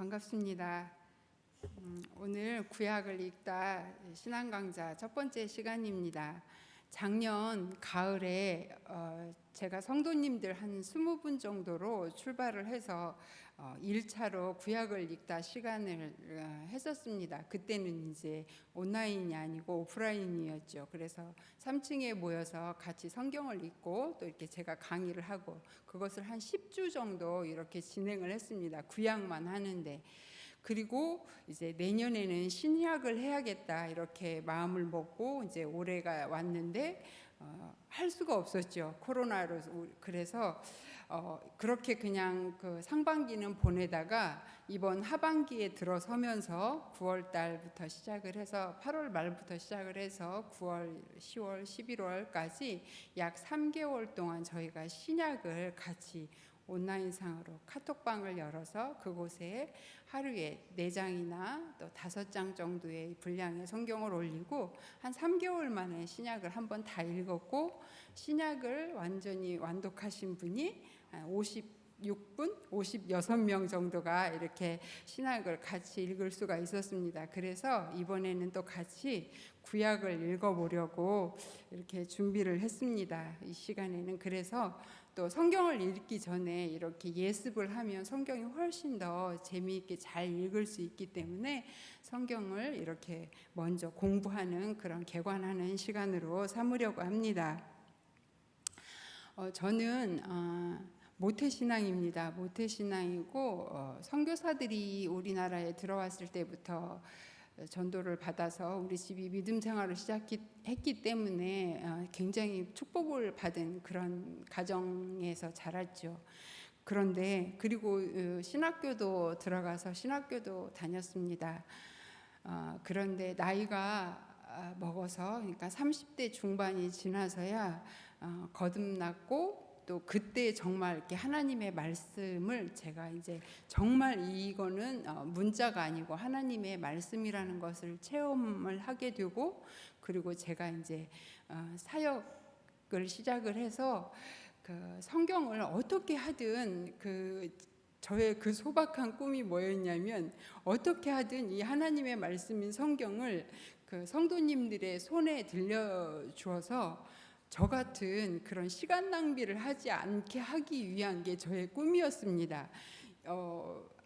반갑습니다. 오늘 구약을 읽다 신앙 강좌 첫 번째 시간입니다. 작년 가을에 제가 성도님들 한 20분 정도로 출발을 해서 1차로 구약을 읽다 시간을 했었습니다. 그때는 이제 온라인이 아니고 오프라인이었죠. 그래서 3층에 모여서 같이 성경을 읽고 또 이렇게 제가 강의를 하고 그것을 한 10주 정도 이렇게 진행을 했습니다. 구약만 하는데. 그리고 이제 내년에는 신약을 해야겠다 이렇게 마음을 먹고 이제 올해가 왔는데 할 수가 없었죠. 코로나로. 그래서 그렇게 그냥 그 상반기는 보내다가 이번 하반기에 들어서면서 9월 달부터 시작을 해서 8월 말부터 시작을 해서 9월, 10월, 11월까지 약 3개월 동안 저희가 신약을 같이 온라인상으로 카톡방을 열어서 그곳에 하루에 4장이나 또 5장 정도의 분량의 성경을 올리고 한 3개월 만에 신약을 한번 다 읽었고, 신약을 완전히 완독하신 분이 56분, 56명 정도가 이렇게 신약을 같이 읽을 수가 있었습니다. 그래서 이번에는 또 같이 구약을 읽어보려고 이렇게 준비를 했습니다. 이 시간에는. 그래서 또 성경을 읽기 전에 이렇게 예습을 하면 성경이 훨씬 더 재미있게 잘 읽을 수 있기 때문에 성경을 이렇게 먼저 공부하는 그런 개관하는 시간으로 삼으려고 합니다. 저는 모태신앙입니다. 모태신앙이고 선교사들이 우리나라에 들어왔을 때부터 전도를 받아서 우리 집이 믿음 생활을 시작했기 때문에 굉장히 축복을 받은 그런 가정에서 자랐죠. 그런데 그리고 신학교도 들어가서 신학교도 다녔습니다. 그런데 나이가 먹어서, 그러니까 30대 중반이 지나서야 거듭났고, 또 그때 정말 이렇게 하나님의 말씀을 제가 이제 정말 이거는 문자가 아니고 하나님의 말씀이라는 것을 체험을 하게 되고, 그리고 제가 이제 사역을 시작을 해서 그 성경을 어떻게 하든 저의 그 소박한 꿈이 뭐였냐면, 어떻게 하든 이 하나님의 말씀인 성경을 그 성도님들의 손에 들려주어서 저 같은 그런 시간 낭비를 하지 않게 하기 위한 게 저의 꿈이었습니다.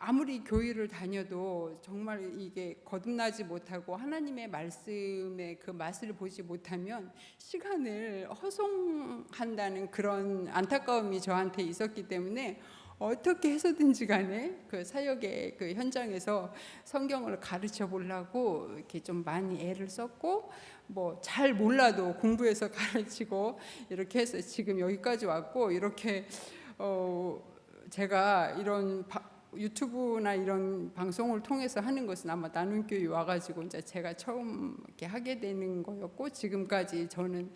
아무리 교회를 다녀도 정말 이게 거듭나지 못하고 하나님의 말씀의 그 맛을 보지 못하면 시간을 허송한다는 그런 안타까움이 저한테 있었기 때문에 어떻게 해서든지 간에 그 사역의 그 현장에서 성경을 가르쳐 보려고 이렇게 좀 많이 애를 썼고, 뭐 잘 몰라도 공부해서 가르치고 이렇게 해서 지금 여기까지 왔고, 이렇게 제가 이런 유튜브나 이런 방송을 통해서 하는 것은 아마 나눔교회 와가지고 이제 제가 처음 이렇게 하게 되는 거였고, 지금까지 저는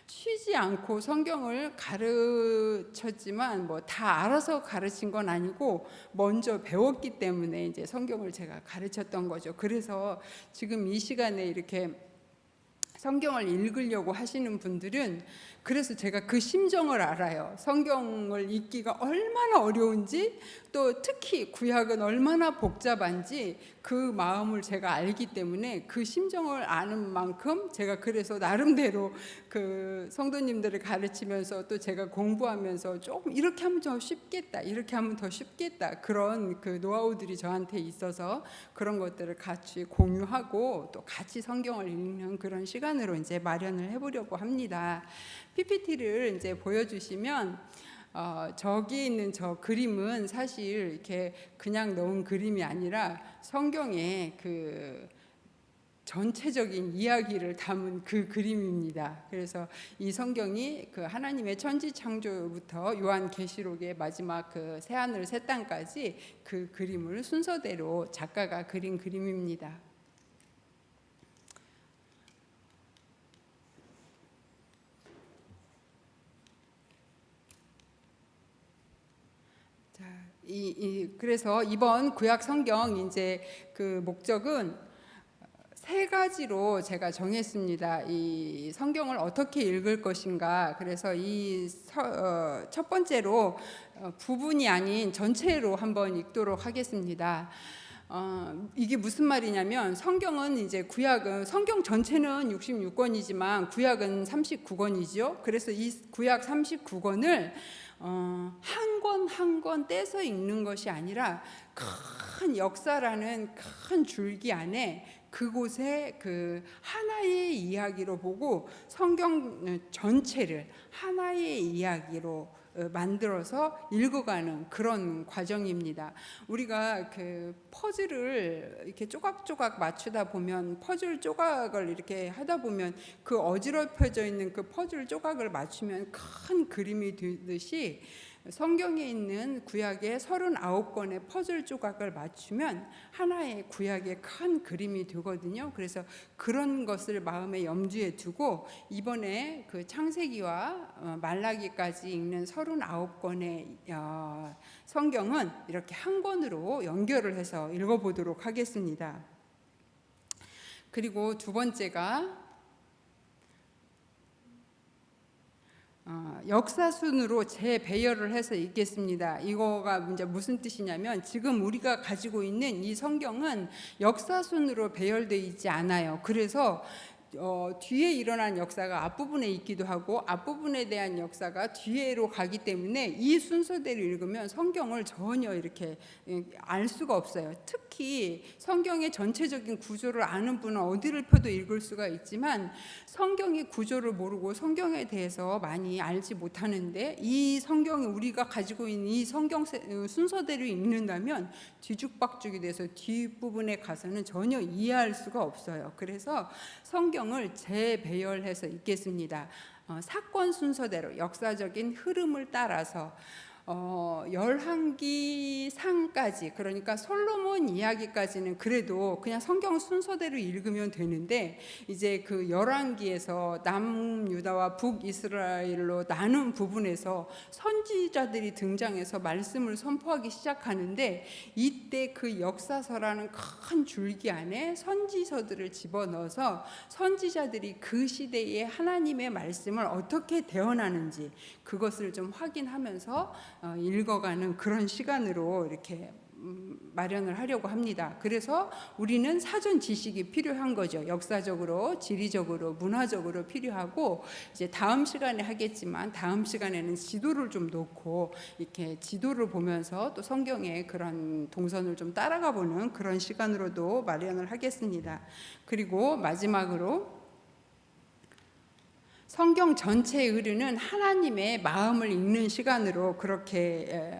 쉬지 않고 성경을 가르쳤지만 뭐 다 알아서 가르친 건 아니고 먼저 배웠기 때문에 이제 성경을 제가 가르쳤던 거죠. 그래서 지금 이 시간에 이렇게 성경을 읽으려고 하시는 분들은, 그래서 제가 그 심정을 알아요. 성경을 읽기가 얼마나 어려운지, 또 특히 구약은 얼마나 복잡한지 그 마음을 제가 알기 때문에 그 심정을 아는 만큼 제가 그래서 나름대로 그 성도님들을 가르치면서 또 제가 공부하면서 조금 이렇게 하면 더 쉽겠다, 이렇게 하면 더 쉽겠다, 그런 그 노하우들이 저한테 있어서 그런 것들을 같이 공유하고 또 같이 성경을 읽는 그런 시간으로 이제 마련을 해보려고 합니다. PPT를 이제 보여주시면 저기 있는 저 그림은 사실 이렇게 그냥 넣은 그림이 아니라 성경의 그 전체적인 이야기를 담은 그 그림입니다. 그래서 이 성경이 그 하나님의 천지 창조부터 요한계시록의 마지막 그 새하늘 새 땅까지 그 그림을 순서대로 작가가 그린 그림입니다. 그래서 이번 구약 성경 이제 그 목적은 3가지로 제가 정했습니다. 이 성경을 어떻게 읽을 것인가. 그래서 첫 번째로 부분이 아닌 전체로 한번 읽도록 하겠습니다. 이게 무슨 말이냐면 성경은 이제 구약은 성경 전체는 66권이지만 구약은 39권이죠. 그래서 이 구약 39권을 한 권 한 권 떼서 읽는 것이 아니라 큰 역사라는 큰 줄기 안에 그곳에 그 하나의 이야기로 보고 성경 전체를 하나의 이야기로 만들어서 읽어가는 그런 과정입니다. 우리가 그 퍼즐을 이렇게 조각조각 맞추다 보면 퍼즐 조각을 이렇게 하다 보면 그 어지럽혀져 있는 그 퍼즐 조각을 맞추면 큰 그림이 되듯이 성경에 있는 구약의 39권의 퍼즐 조각을 맞추면 하나의 구약의 큰 그림이 되거든요. 그래서 그런 것을 마음에 염두에 두고 이번에 그 창세기와 말라기까지 읽는 39권의 성경은 이렇게 한 권으로 연결을 해서 읽어보도록 하겠습니다. 그리고 두 번째가 역사순으로 재배열을 해서 읽겠습니다. 이거가 이제 무슨 뜻이냐면 지금 우리가 가지고 있는 이 성경은 역사순으로 배열되어 있지 않아요. 그래서 뒤에 일어난 역사가 앞부분에 있기도 하고 앞부분에 대한 역사가 뒤에로 가기 때문에 이 순서대로 읽으면 성경을 전혀 이렇게 알 수가 없어요. 특히 성경의 전체적인 구조를 아는 분은 어디를 펴도 읽을 수가 있지만 성경의 구조를 모르고 성경에 대해서 많이 알지 못하는데 이 성경이 우리가 가지고 있는 이 성경 순서대로 읽는다면 뒤죽박죽이 돼서 뒷부분에 가서는 전혀 이해할 수가 없어요. 그래서 성경을 재배열해서 읽겠습니다. 사건 순서대로 역사적인 흐름을 따라서 열왕기상까지, 그러니까 솔로몬 이야기까지는 그래도 그냥 성경 순서대로 읽으면 되는데 이제 그 열왕기에서 남유다와 북이스라엘로 나눈 부분에서 선지자들이 등장해서 말씀을 선포하기 시작하는데 이때 그 역사서라는 큰 줄기 안에 선지서들을 집어넣어서 선지자들이 그 시대의 하나님의 말씀을 어떻게 대언하는지 그것을 좀 확인하면서 읽어가는 그런 시간으로 이렇게 마련을 하려고 합니다. 그래서 우리는 사전 지식이 필요한 거죠. 역사적으로, 지리적으로, 문화적으로 필요하고 이제 다음 시간에 하겠지만 다음 시간에는 지도를 좀 놓고 이렇게 지도를 보면서 또 성경의 그런 동선을 좀 따라가 보는 그런 시간으로도 마련을 하겠습니다. 그리고 마지막으로 성경 전체에 흐르는 하나님의 마음을 읽는 시간으로 그렇게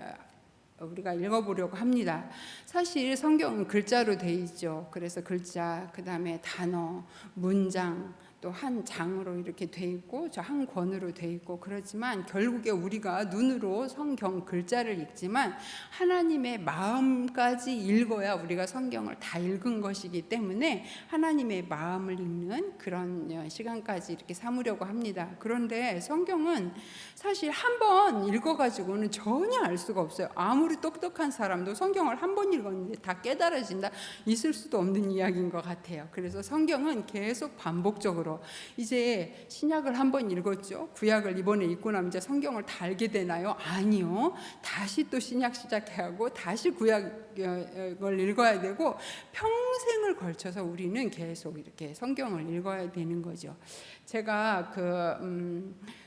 우리가 읽어보려고 합니다. 사실 성경은 글자로 돼 있죠. 그래서 글자, 그 다음에 단어, 문장, 또 한 장으로 이렇게 돼 있고 저 한 권으로 돼 있고 그렇지만 결국에 우리가 눈으로 성경 글자를 읽지만 하나님의 마음까지 읽어야 우리가 성경을 다 읽은 것이기 때문에 하나님의 마음을 읽는 그런 시간까지 이렇게 삼으려고 합니다. 그런데 성경은 사실 한 번 읽어가지고는 전혀 알 수가 없어요. 아무리 똑똑한 사람도 성경을 한 번 읽었는데 다 깨달아진다? 있을 수도 없는 이야기인 것 같아요. 그래서 성경은 계속 반복적으로 이제 신약을 한번 읽었죠. 구약을 이번에 읽고 나면 이제 성경을 다 알게 되나요? 아니요. 다시 또 신약 시작해야 하고 다시 구약을 읽어야 되고 평생을 걸쳐서 우리는 계속 이렇게 성경을 읽어야 되는 거죠. 제가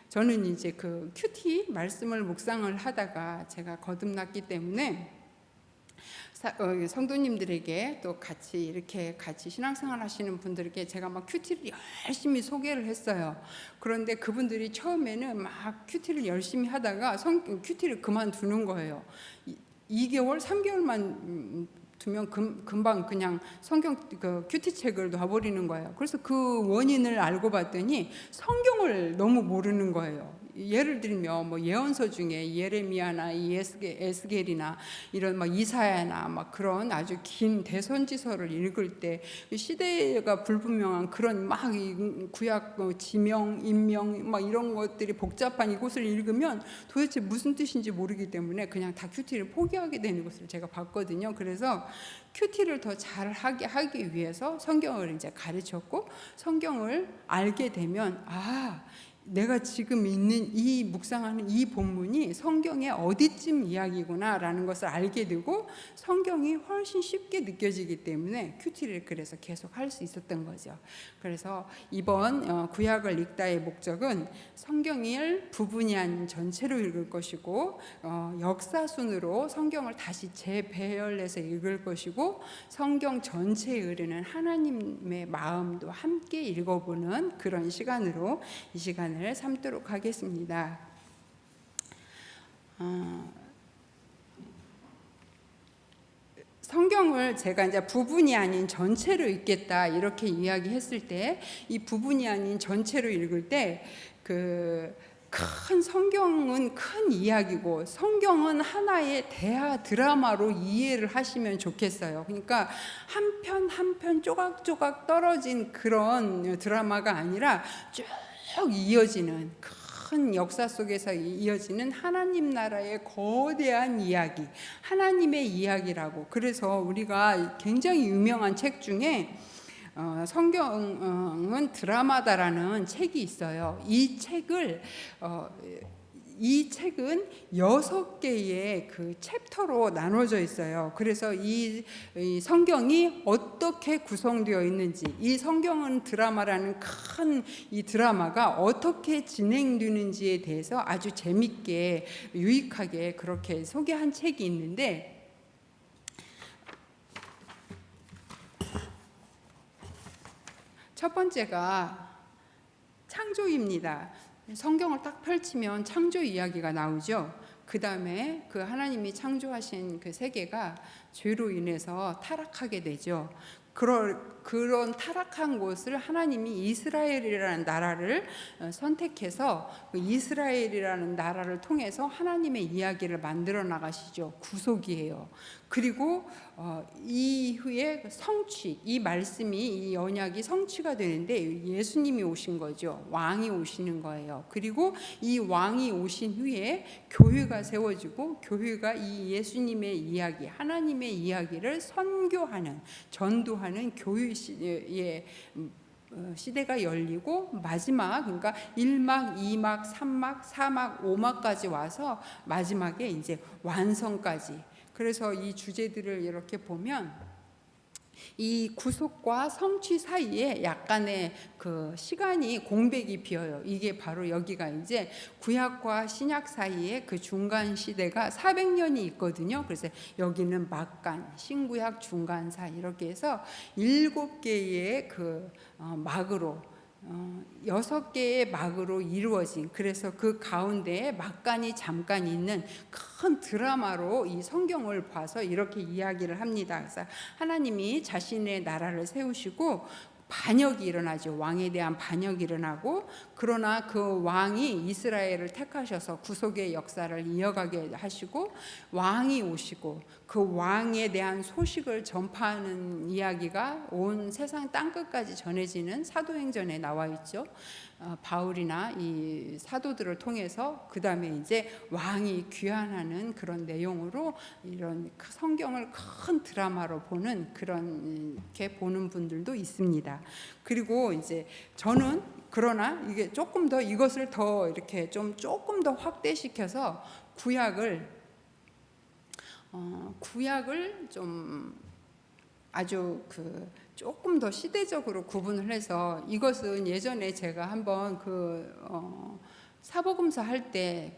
저는 이제 그 큐티 말씀을 묵상을 하다가 제가 거듭났기 때문에 성도님들에게 또 같이 이렇게 같이 신앙생활 하시는 분들에게 제가 막 큐티를 열심히 소개를 했어요. 그런데 그분들이 처음에는 막 큐티를 열심히 하다가 큐티를 그만두는 거예요. 2개월, 3개월만 두면 금방 그냥 성경 큐티 책을 놔버리는 거예요. 그래서 그 원인을 알고 봤더니 성경을 너무 모르는 거예요. 예를 들면 뭐 예언서 중에 예레미야나 에스겔이나 이런 막 이사야나 막 그런 아주 긴 대선지서를 읽을 때 시대가 불분명한 그런 막 구약 지명, 인명 막 이런 것들이 복잡한 이곳을 읽으면 도대체 무슨 뜻인지 모르기 때문에 그냥 다 큐티를 포기하게 되는 것을 제가 봤거든요. 그래서 큐티를 더 잘하게 하기 위해서 성경을 이제 가르쳤고 성경을 알게 되면 내가 지금 있는 이 묵상하는 이 본문이 성경의 어디쯤 이야기구나라는 것을 알게 되고 성경이 훨씬 쉽게 느껴지기 때문에 큐티를 그래서 계속 할 수 있었던 거죠. 그래서 이번 구약을 읽다의 목적은 성경을 부분이 아닌 전체로 읽을 것이고 역사순으로 성경을 다시 재배열해서 읽을 것이고 성경 전체에 흐르는 하나님의 마음도 함께 읽어보는 그런 시간으로 이 시간을 삼도록 하겠습니다. 성경을 제가 이제 부분이 아닌 전체로 읽겠다 이렇게 이야기했을 때, 이 부분이 아닌 전체로 읽을 때 큰 성경은 큰 이야기고 성경은 하나의 대화 드라마로 이해를 하시면 좋겠어요. 그러니까 한 편 한 편 조각조각 떨어진 그런 드라마가 아니라 쭉 이어지는 큰 역사 속에서 이어지는 하나님 나라의 거대한 이야기, 하나님의 이야기라고. 그래서 우리가 굉장히 유명한 책 중에 성경은 드라마다라는 책이 있어요. 이 책은 6개의 그 챕터로 나눠져 있어요. 그래서 이 성경이 어떻게 구성되어 있는지, 이 성경은 드라마라는 큰 이 드라마가 어떻게 진행되는지에 대해서 아주 재밌게 유익하게 그렇게 소개한 책이 있는데, 첫 번째가 창조입니다. 성경을 딱 펼치면 창조 이야기가 나오죠. 그 다음에 그 하나님이 창조하신 그 세계가 죄로 인해서 타락하게 되죠. 그런 타락한 곳을 하나님이 이스라엘이라는 나라를 선택해서 그 이스라엘이라는 나라를 통해서 하나님의 이야기를 만들어 나가시죠. 구속이에요. 그리고 이후에 성취, 이 말씀이, 이 언약이 성취가 되는데 예수님이 오신 거죠. 왕이 오시는 거예요. 그리고 이 왕이 오신 후에 교회가 세워지고 교회가 이 예수님의 이야기, 하나님의 이야기를 선교하는, 전도하는 교회 시대의 시대가 열리고, 마지막, 그러니까 1막, 2막, 3막, 4막, 5막까지 와서 마지막에 이제 완성까지. 그래서 이 주제들을 이렇게 보면 이 구속과 성취 사이에 약간의 그 시간이 공백이 비어요. 이게 바로 여기가 이제 구약과 신약 사이에 그 중간 시대가 400년이 있거든요. 그래서 여기는 막간, 신구약 중간사 이렇게 해서 7개의 그 막으로 6개의 막으로 이루어진, 그래서 그 가운데에 막간이 잠깐 있는 큰 드라마로 이 성경을 봐서 이렇게 이야기를 합니다. 그래서 하나님이 자신의 나라를 세우시고 반역이 일어나죠. 왕에 대한 반역이 일어나고, 그러나 그 왕이 이스라엘을 택하셔서 구속의 역사를 이어가게 하시고, 왕이 오시고 그 왕에 대한 소식을 전파하는 이야기가 온 세상 땅끝까지 전해지는 사도행전에 나와 있죠. 바울이나 이 사도들을 통해서 그 다음에 이제 왕이 귀환하는 그런 내용으로 이런 성경을 큰 드라마로 보는, 그렇게 보는 분들도 있습니다. 그리고 이제 저는 그러나 이게 조금 더 이것을 더 이렇게 조금 더 확대시켜서 구약을 좀 아주 조금 더 시대적으로 구분을 해서, 이것은 예전에 제가 한번 사복음서 할 때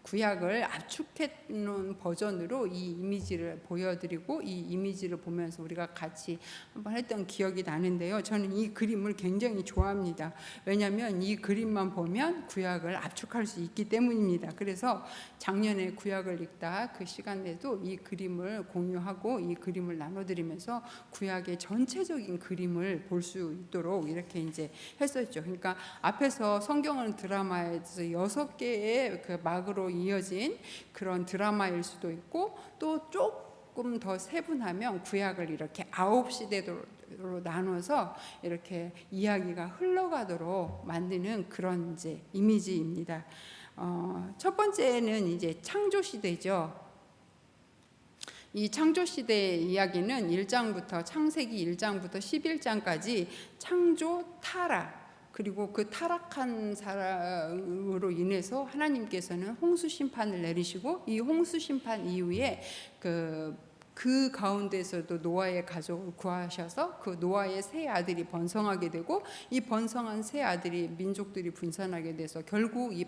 구약을 압축해 놓은 버전으로 이 이미지를 보여드리고, 이 이미지를 보면서 우리가 같이 한번 했던 기억이 나는데요. 저는 이 그림을 굉장히 좋아합니다. 왜냐하면 이 그림만 보면 구약을 압축할 수 있기 때문입니다. 그래서 작년에 구약을 읽다 그 시간에도 이 그림을 공유하고 이 그림을 나눠드리면서 구약의 전체적인 그림을 볼 수 있도록 이렇게 이제 했었죠. 그러니까 앞에서 성경은 드라마에서 6개의 그 막으로 이어진 그런 드라마일 수도 있고, 또 조금 더 세분하면 구약을 이렇게 9시대로 나눠서 이렇게 이야기가 흘러가도록 만드는 그런 이제 이미지입니다. 첫 번째는 이제 창조 시대죠. 이 창조 시대의 이야기는 1장부터, 창세기 1장부터 11장까지 창조, 타락, 그리고 그 타락한 사람으로 인해서 하나님께서는 홍수 심판을 내리시고, 이 홍수 심판 이후에 그 가운데서도 노아의 가족을 구하셔서 그 노아의 세 아들이 번성하게 되고, 이 번성한 세 아들이 민족들이 분산하게 돼서 결국 이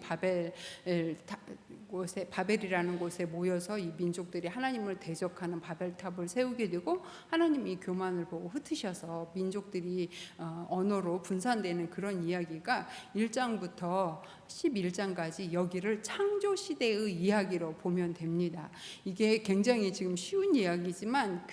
바벨이라는 곳에 모여서 이 민족들이 하나님을 대적하는 바벨탑을 세우게 되고, 하나님이 교만을 보고 흩으셔서 민족들이 언어로 분산되는 그런 이야기가 1장부터 11장까지 여기를 창조 시대의 이야기로 보면 됩니다. 이게 굉장히 지금 쉬운 이야기지만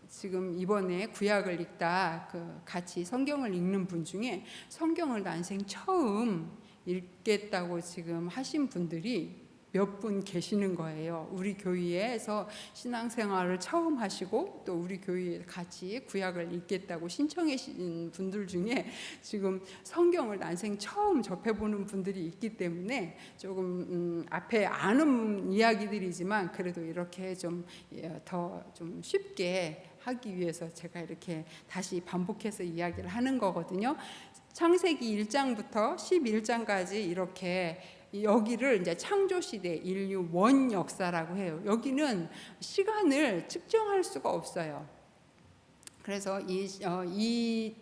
지금 이번에 구약을 읽다 같이 성경을 읽는 분 중에 성경을 난생 처음 읽겠다고 지금 하신 분들이 몇 분 계시는 거예요. 우리 교회에서 신앙생활을 처음 하시고 또 우리 교회에 같이 구약을 읽겠다고 신청해 주신 분들 중에 지금 성경을 난생 처음 접해보는 분들이 있기 때문에 조금 앞에 아는 이야기들이지만 그래도 이렇게 좀 더 좀 쉽게 하기 위해서 제가 이렇게 다시 반복해서 이야기를 하는 거거든요. 창세기 1장부터 11장까지 이렇게 여기를 이제 창조 시대 인류 원 역사라고 해요. 여기는 시간을 측정할 수가 없어요. 그래서 이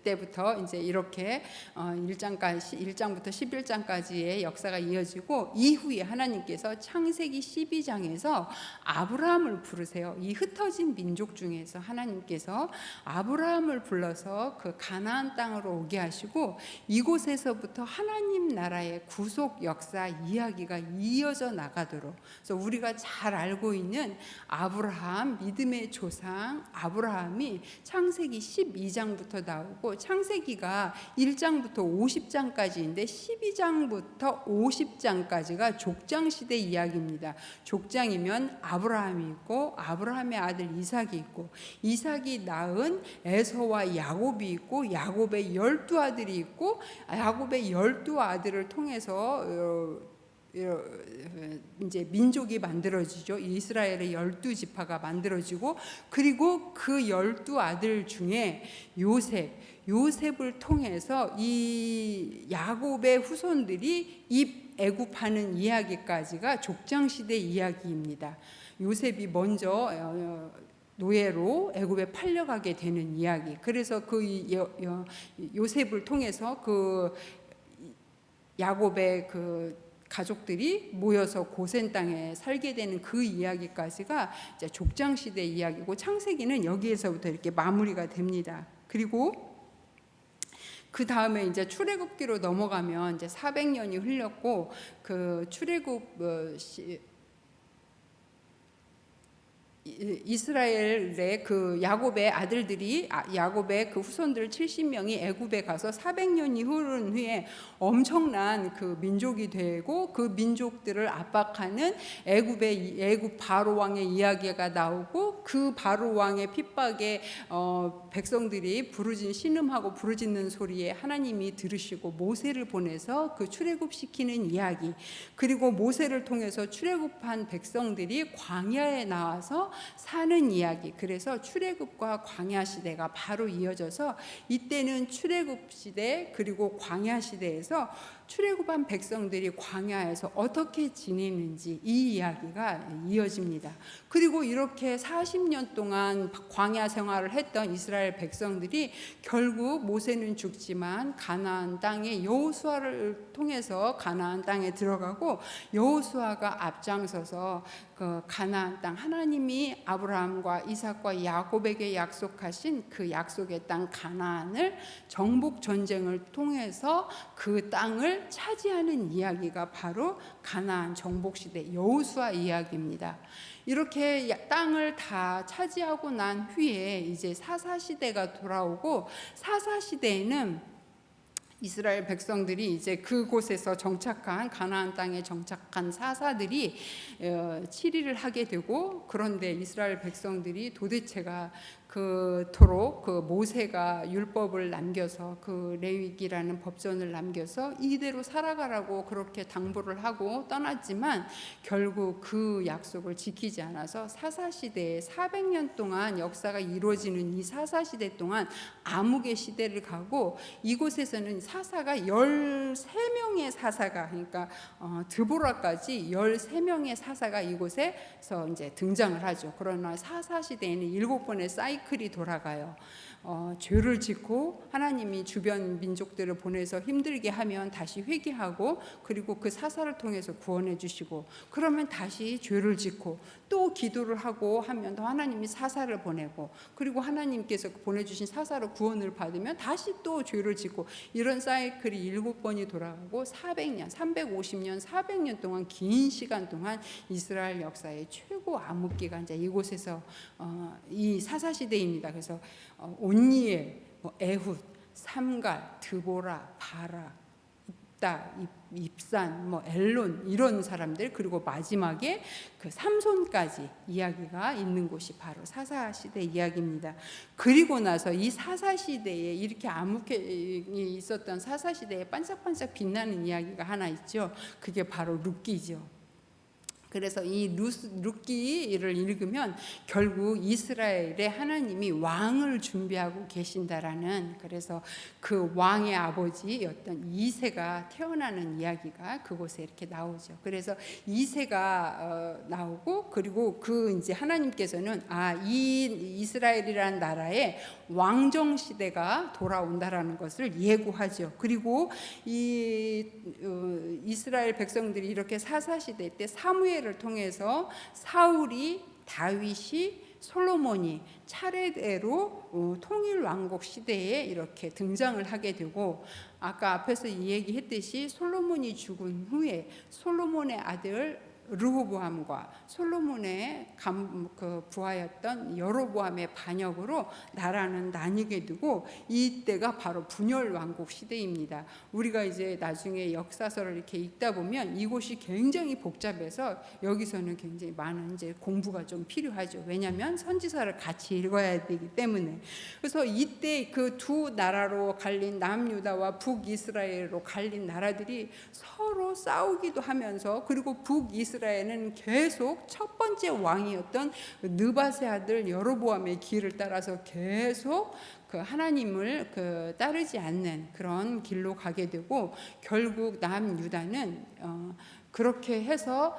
때부터 이제 이렇게 1장부터 11장까지의 역사가 이어지고, 이후에 하나님께서 창세기 12장에서 아브라함을 부르세요. 이 흩어진 민족 중에서 하나님께서 아브라함을 불러서 그 가나안 땅으로 오게 하시고, 이곳에서부터 하나님 나라의 구속 역사 이야기가 이어져 나가도록, 그래서 우리가 잘 알고 있는 아브라함, 믿음의 조상 아브라함이 창세기 12장부터 나오고, 창세기가 1장부터 50장까지인데 12장부터 50장까지가 족장시대 이야기입니다. 족장이면 아브라함이 있고, 아브라함의 아들 이삭이 있고, 이삭이 낳은 에서와 야곱이 있고, 야곱의 12아들이 있고, 야곱의 12아들을 통해서 이제 민족이 만들어지죠. 이스라엘의 12지파가 만들어지고, 그리고 그 12아들 중에 요셉을 통해서 이 야곱의 후손들이 애굽하는 이야기까지가 족장시대 이야기입니다. 요셉이 먼저 노예로 애굽에 팔려가게 되는 이야기. 그래서 요셉을 통해서 야곱의 가족들이 모여서 고센 땅에 살게 되는 그 이야기까지가 이제 족장시대 이야기고, 창세기는 여기에서부터 이렇게 마무리가 됩니다. 그리고 그 다음에 이제 출애굽기로 넘어가면 이제 400년이 흘렸고, 이스라엘의 야곱의 아들들이, 야곱의 후손들 70명이 애굽에 가서 400년이 흐른 후에 엄청난 민족이 되고, 그 민족들을 압박하는 애굽 바로 왕의 이야기가 나오고, 그 바로 왕의 핍박에 백성들이 신음하고 부르짖는 소리에 하나님이 들으시고 모세를 보내서 출애굽시키는 이야기, 그리고 모세를 통해서 출애굽한 백성들이 광야에 나와서 사는 이야기. 그래서 출애굽과 광야 시대가 바로 이어져서, 이때는 출애굽 시대 그리고 광야 시대에서 출애굽한 백성들이 광야에서 어떻게 지내는지 이 이야기가 이어집니다. 그리고 이렇게 40년 동안 광야 생활을 했던 이스라엘 백성들이 결국 모세는 죽지만 가나안 땅에 여호수아를 통해서 가나안 땅에 들어가고, 여호수아가 앞장서서 가나안 땅, 하나님이 아브라함과 이삭과 야곱에게 약속하신 그 약속의 땅 가나안을 정복 전쟁을 통해서 그 땅을 차지하는 이야기가 바로 가나안 정복 시대 여호수아 이야기입니다. 이렇게 땅을 다 차지하고 난 후에 이제 사사 시대가 돌아오고, 사사 시대에는 이스라엘 백성들이 이제 그곳에서 가나안 땅에 정착한 사사들이 치리를 하게 되고, 그런데 이스라엘 백성들이 도대체가 그토록 그 모세가 율법을 남겨서 그 레위기라는 법전을 남겨서 이대로 살아가라고 그렇게 당부를 하고 떠났지만 결국 그 약속을 지키지 않아서 사사시대에 400년 동안 역사가 이루어지는 이 사사시대 동안 암흑의 시대를 가고 이곳에서는 사사가 13명의 사사가 그러니까 드보라까지 13명의 사사가 이곳에서 이제 등장을 하죠. 그러나 사사시대에는 7번의 사이클이 돌아가요. 죄를 짓고 하나님이 주변 민족들을 보내서 힘들게 하면 다시 회개하고 그리고 그 사사를 통해서 구원해 주시고 그러면 다시 죄를 짓고 또 기도를 하고 하면 또 하나님이 사사를 보내고 그리고 하나님께서 보내주신 사사로 구원을 받으면 다시 또 죄를 짓고 이런 사이클이 7번이 돌아가고 400년, 350년, 400년 동안 긴 시간 동안 이스라엘 역사의 최고 암흑기가 이제 이곳에서 이 사사시대입니다. 그래서 온니엘, 에훗, 삼갈, 드보라, 바라, 입다, 입산, 엘론 이런 사람들 그리고 마지막에 그 삼손까지 이야기가 있는 곳이 바로 사사시대 이야기입니다. 그리고 나서 이 사사시대에 이렇게 암흑이 있었던 사사시대에 반짝반짝 빛나는 이야기가 하나 있죠. 그게 바로 룻기죠. 그래서 이 룻기를 읽으면 결국 이스라엘의 하나님이 왕을 준비하고 계신다라는 그래서 그 왕의 아버지였던 이새가 태어나는 이야기가 그곳에 이렇게 나오죠. 그래서 이새가 나오고 그리고 그 이제 하나님께서는 이 이스라엘이라는 나라에 왕정 시대가 돌아온다라는 것을 예고하죠. 그리고 이 이스라엘 백성들이 이렇게 사사 시대 때 사무엘을 통해서 사울이 다윗이 솔로몬이 차례대로 통일 왕국 시대에 이렇게 등장을 하게 되고 아까 앞에서 얘기했듯이 솔로몬이 죽은 후에 솔로몬의 아들 르호보암과 솔로몬의 그 부하였던 여로보암의 반역으로 나라는 나뉘게 되고 이때가 바로 분열 왕국 시대입니다. 우리가 이제 나중에 역사서를 이렇게 읽다 보면 이곳이 굉장히 복잡해서 여기서는 굉장히 많은 이제 공부가 좀 필요하죠. 왜냐하면 선지서를 같이 읽어야 되기 때문에. 그래서 이때 그 두 나라로 갈린 남유다와 북이스라엘로 갈린 나라들이 서로 싸우기도 하면서 그리고 북이스라엘은 계속 첫 번째 왕이었던 느밧의 아들 여로보암의 길을 따라서 계속 그 하나님을 따르지 않는 그런 길로 가게 되고 결국 남유다는 그렇게 해서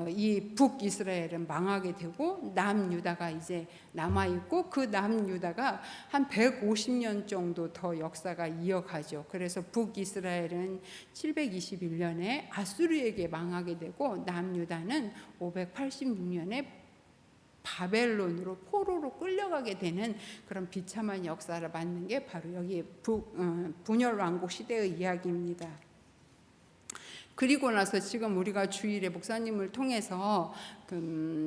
이 북이스라엘은 망하게 되고 남유다가 이제 남아있고 그 남유다가 한 150년 정도 더 역사가 이어가죠. 그래서 북이스라엘은 721년에 아수르에게 망하게 되고 남유다는 586년에 바벨론으로 포로로 끌려가게 되는 그런 비참한 역사를 맞는 게 바로 여기 분열 왕국 시대의 이야기입니다. 그리고 나서 지금 우리가 주일에 목사님을 통해서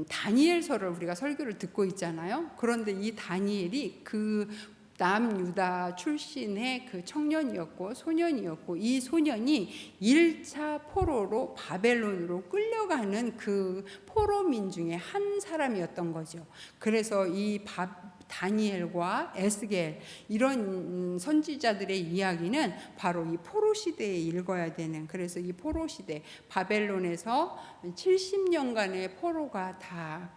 다니엘서를 우리가 설교를 듣고 있잖아요. 그런데 이 다니엘이 그 남유다 출신의 그 청년이었고 소년이었고 이 소년이 1차 포로로 바벨론으로 끌려가는 그 포로민 중에 한 사람이었던 거죠. 그래서 이 다니엘과 에스겔 이런 선지자들의 이야기는 바로 이 포로 시대에 읽어야 되는 그래서 이 포로 시대 바벨론에서 70년간의 포로가 다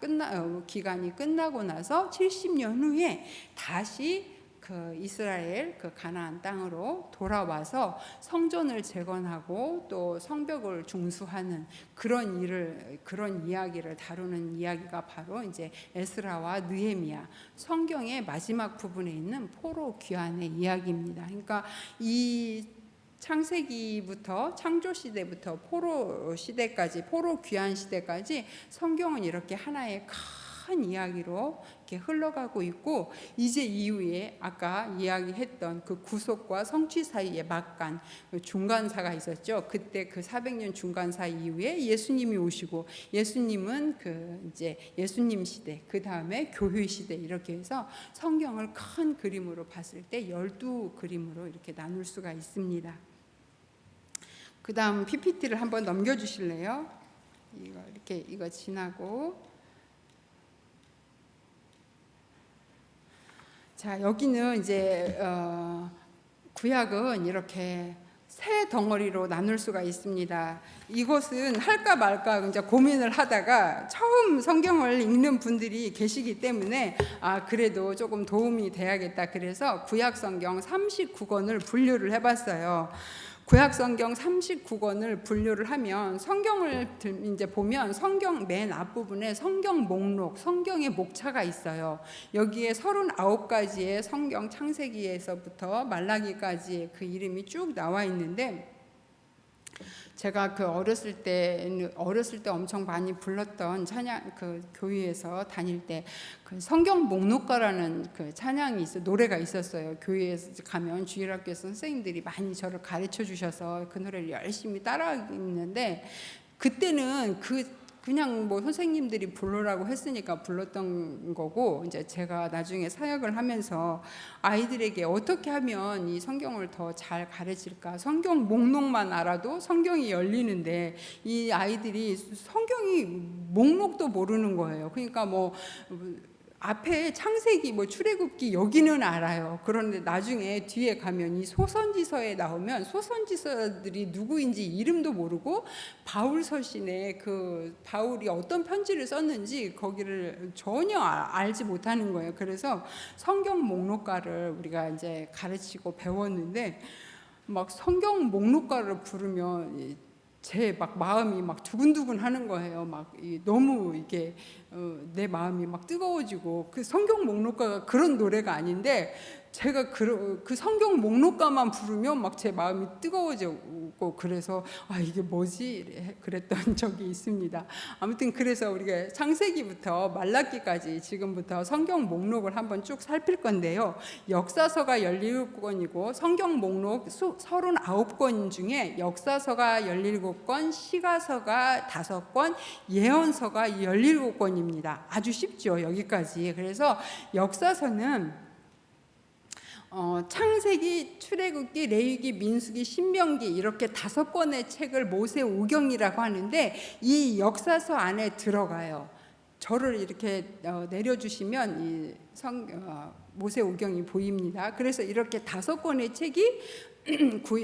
기간이 끝나고 나서 70년 후에 다시 그 이스라엘 그 가나안 땅으로 돌아와서 성전을 재건하고 또 성벽을 중수하는 그런 이야기를 다루는 이야기가 바로 이제 에스라와 느헤미야 성경의 마지막 부분에 있는 포로 귀환의 이야기입니다. 그러니까 이 창세기부터 창조 시대부터 포로 시대까지 포로 귀환 시대까지 성경은 이렇게 하나의 큰 이야기로 이렇게 흘러가고 있고 이제 이후에 아까 이야기했던 그 구속과 성취 사이에 막간 중간사가 있었죠. 그때 그 400년 중간사 이후에 예수님이 오시고 예수님은 그 이제 예수님 시대 그 다음에 교회 시대 이렇게 해서 성경을 큰 그림으로 봤을 때 12그림으로 이렇게 나눌 수가 있습니다. 그 다음 PPT를 한번 넘겨주실래요? 이거 지나고 자, 여기는 이제 구약은 이렇게 세 덩어리로 나눌 수가 있습니다. 이것은 할까 말까 이제 고민을 하다가 처음 성경을 읽는 분들이 계시기 때문에 그래도 조금 도움이 돼야겠다. 그래서 구약 성경 39권을 분류를 해봤어요. 구약 성경 39권을 분류를 하면 성경을 이제 보면 성경 맨 앞부분에 성경 목록, 성경의 목차가 있어요. 여기에 39가지의 성경 창세기에서부터 말라기까지 그 이름이 쭉 나와 있는데, 제가 그 어렸을 때 엄청 많이 불렀던 찬양, 그 교회에서 다닐 때 그 성경 목록가라는 그 찬양이 노래가 있었어요. 교회에서 가면 주일학교 선생님들이 많이 저를 가르쳐 주셔서 그 노래를 열심히 따라했는데, 그때는 그냥 뭐 선생님들이 부르라고 했으니까 불렀던 거고, 이제 제가 나중에 사역을 하면서 아이들에게 어떻게 하면 이 성경을 더 잘 가르칠까, 성경 목록만 알아도 성경이 열리는데 이 아이들이 성경이 목록도 모르는 거예요. 그러니까 뭐 앞에 창세기, 뭐 출애굽기 여기는 알아요. 그런데 나중에 뒤에 가면 이 소선지서에 나오면 소선지서들이 누구인지 이름도 모르고, 바울 서신에 그 바울이 어떤 편지를 썼는지 거기를 전혀 알지 못하는 거예요. 그래서 성경 목록가를 우리가 이제 가르치고 배웠는데, 막 성경 목록가를 부르면 제 막 마음이 막 두근두근 하는 거예요. 막 너무 이게 내 마음이 막 뜨거워지고, 그 성경 목록가가 그런 노래가 아닌데 제가 그 성경 목록가만 부르면 막 제 마음이 뜨거워지고, 그래서 이게 뭐지? 그랬던 적이 있습니다. 아무튼 그래서 우리가 창세기부터 말라기까지 지금부터 성경 목록을 한번 쭉 살필 건데요. 역사서가 17권이고 성경 목록 39권 중에 역사서가 17권, 시가서가 5권, 예언서가 17권입니다. 아주 쉽죠, 여기까지. 그래서 역사서는 창세기, 출애굽기, 레위기, 민수기, 신명기 이렇게 5권의 책을 모세오경이라고 하는데, 이 역사서 안에 들어가요. 저를 이렇게 내려주시면 이 모세오경이 보입니다. 그래서 이렇게 5권의 책이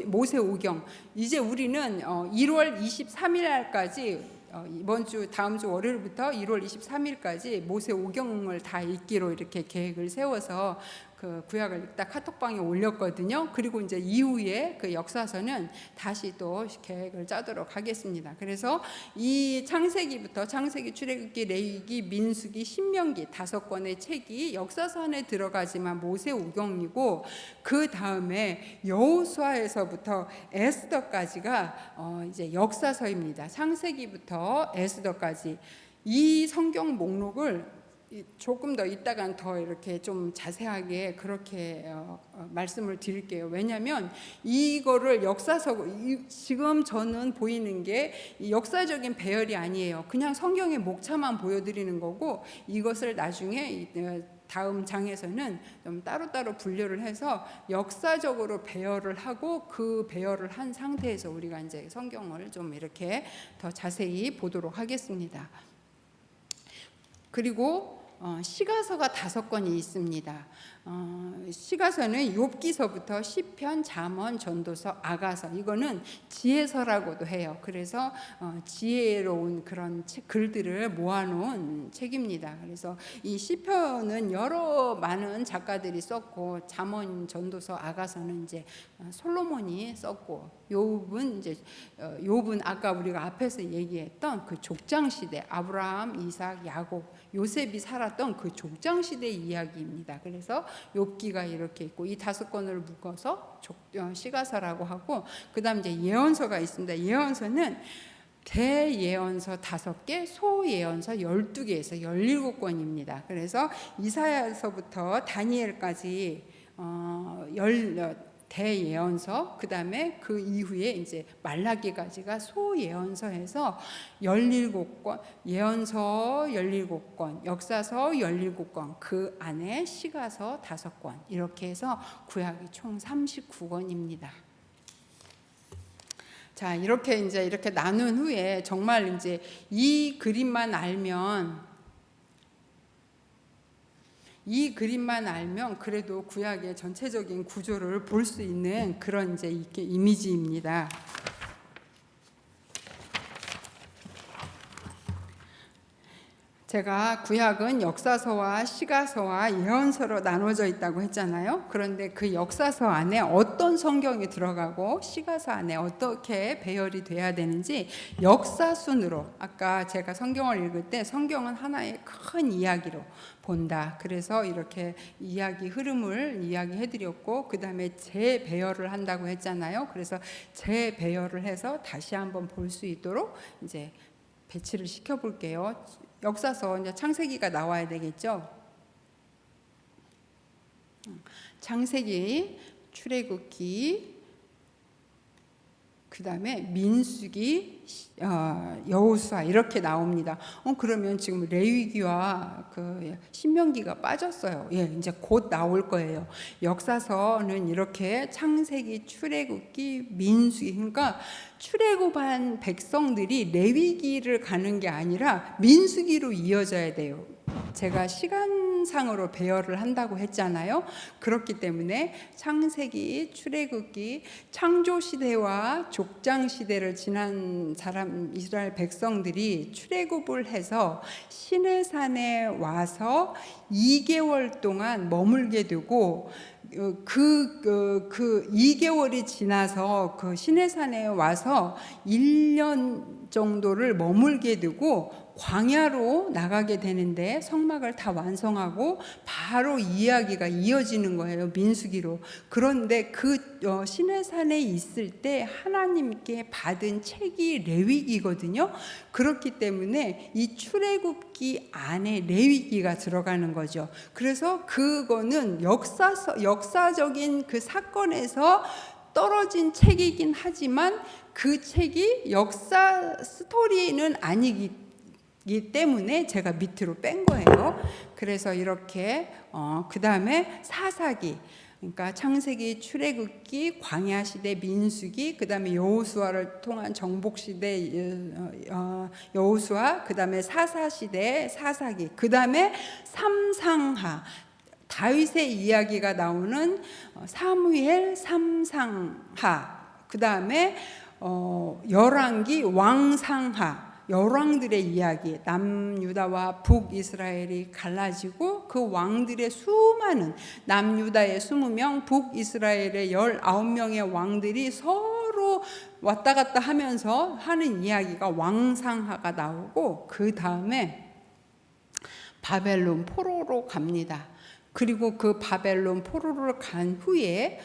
모세오경. 이제 우리는 1월 23일 날까지, 이번 주 다음 주 월요일부터 1월 23일까지 모세오경을 다 읽기로 이렇게 계획을 세워서 그 구약을 읽다 카톡방에 올렸거든요. 그리고 이제 이후에 그 역사서는 다시 또 계획을 짜도록 하겠습니다. 그래서 이 창세기부터 창세기, 출애굽기, 레위기, 민수기, 신명기 5권의 책이 역사서 안에 들어가지만 모세오경이고, 그 다음에 여호수아에서부터 에스더까지가 이제 역사서입니다. 창세기부터 에스더까지. 이 성경 목록을 조금 더 이따간 더 이렇게 좀 자세하게 그렇게 말씀을 드릴게요. 왜냐하면 이거를 역사서, 지금 저는 보이는 게 역사적인 배열이 아니에요. 그냥 성경의 목차만 보여드리는 거고, 이것을 나중에 다음 장에서는 좀 따로따로 분류를 해서 역사적으로 배열을 하고, 그 배열을 한 상태에서 우리가 이제 성경을 좀 이렇게 더 자세히 보도록 하겠습니다. 그리고 시가서가 5권이 있습니다. 시가서는 욥기서부터 시편, 잠언, 전도서, 아가서, 이거는 지혜서라고도 해요. 그래서 지혜로운 그런 글들을 모아놓은 책입니다. 그래서 이 시편은 여러 많은 작가들이 썼고, 잠언, 전도서, 아가서는 이제 솔로몬이 썼고, 욥은 아까 우리가 앞에서 얘기했던 그 족장 시대, 아브라함, 이삭, 야곱, 요셉이 살았던 그 족장 시대의 이야기입니다. 그래서 욥기가 이렇게 있고, 이 5권을 묶어서 시가서라고 하고, 그다음 이제 예언서가 있습니다. 예언서는 대예언서 5개, 소예언서 12개에서 17권입니다. 그래서 이사야서부터 다니엘까지 대예언서, 그 다음에 그 이후에 이제 말라기까지가 소예언서에서 17권, 예언서 17권, 역사서 17권, 그 안에 시가서 5권, 이렇게 해서 구약이 총 39권입니다. 자, 이렇게 나눈 후에 정말 이제 이 그림만 알면, 이 그림만 알면 그래도 구약의 전체적인 구조를 볼 수 있는 그런 이제 이미지입니다. 제가 구약은 역사서와 시가서와 예언서로 나눠져 있다고 했잖아요. 그런데 그 역사서 안에 어떤 성경이 들어가고 시가서 안에 어떻게 배열이 돼야 되는지 역사 순으로, 아까 제가 성경을 읽을 때 성경은 하나의 큰 이야기로 본다. 그래서 이렇게 이야기 흐름을 이야기해 드렸고, 그 다음에 재배열을 한다고 했잖아요. 그래서 재배열을 해서 다시 한번 볼 수 있도록 이제 배치를 시켜 볼게요. 역사서 이제 창세기가 나와야 되겠죠. 창세기, 출애굽기, 그 다음에 민수기, 여호수아 이렇게 나옵니다. 그러면 지금 레위기와 그 신명기가 빠졌어요. 예, 이제 곧 나올 거예요. 역사서는 이렇게 창세기, 출애굽기, 민수기, 그러니까 출애굽한 백성들이 레위기를 가는 게 아니라 민수기로 이어져야 돼요. 제가 시간상으로 배열을 한다고 했잖아요. 그렇기 때문에 창세기, 출애굽기, 창조 시대와 족장 시대를 지난 사람 이스라엘 백성들이 출애굽을 해서 시내산에 와서 2개월 동안 머물게 되고, 그 2개월이 지나서 그 시내산에 와서 1년 정도를 머물게 되고 광야로 나가게 되는데, 성막을 다 완성하고 바로 이야기가 이어지는 거예요, 민수기로. 그런데 그 시내산에 있을 때 하나님께 받은 책이 레위기거든요. 그렇기 때문에 이 출애굽기 안에 레위기가 들어가는 거죠. 그래서 그거는 역사적인 그 사건에서 떨어진 책이긴 하지만 그 책이 역사 스토리는 아니기 때문에 제가 밑으로 뺀 거예요. 그래서 이렇게 그 다음에 사사기, 그러니까 창세기, 출애굽기, 광야 시대, 민수기, 그 다음에 여호수아를 통한 정복 시대, 여호수아, 그 다음에 사사 시대, 사사기, 그 다음에 삼상하, 다윗의 이야기가 나오는 사무엘 삼상하, 그 다음에 열왕기 왕상하, 열왕들의 이야기, 남유다와 북이스라엘이 갈라지고 그 왕들의 수많은, 남유다의 20명, 북이스라엘의 19명의 왕들이 서로 왔다 갔다 하면서 하는 이야기가 왕상하가 나오고, 그 다음에 바벨론 포로로 갑니다. 그리고 그 바벨론 포로를 간 후에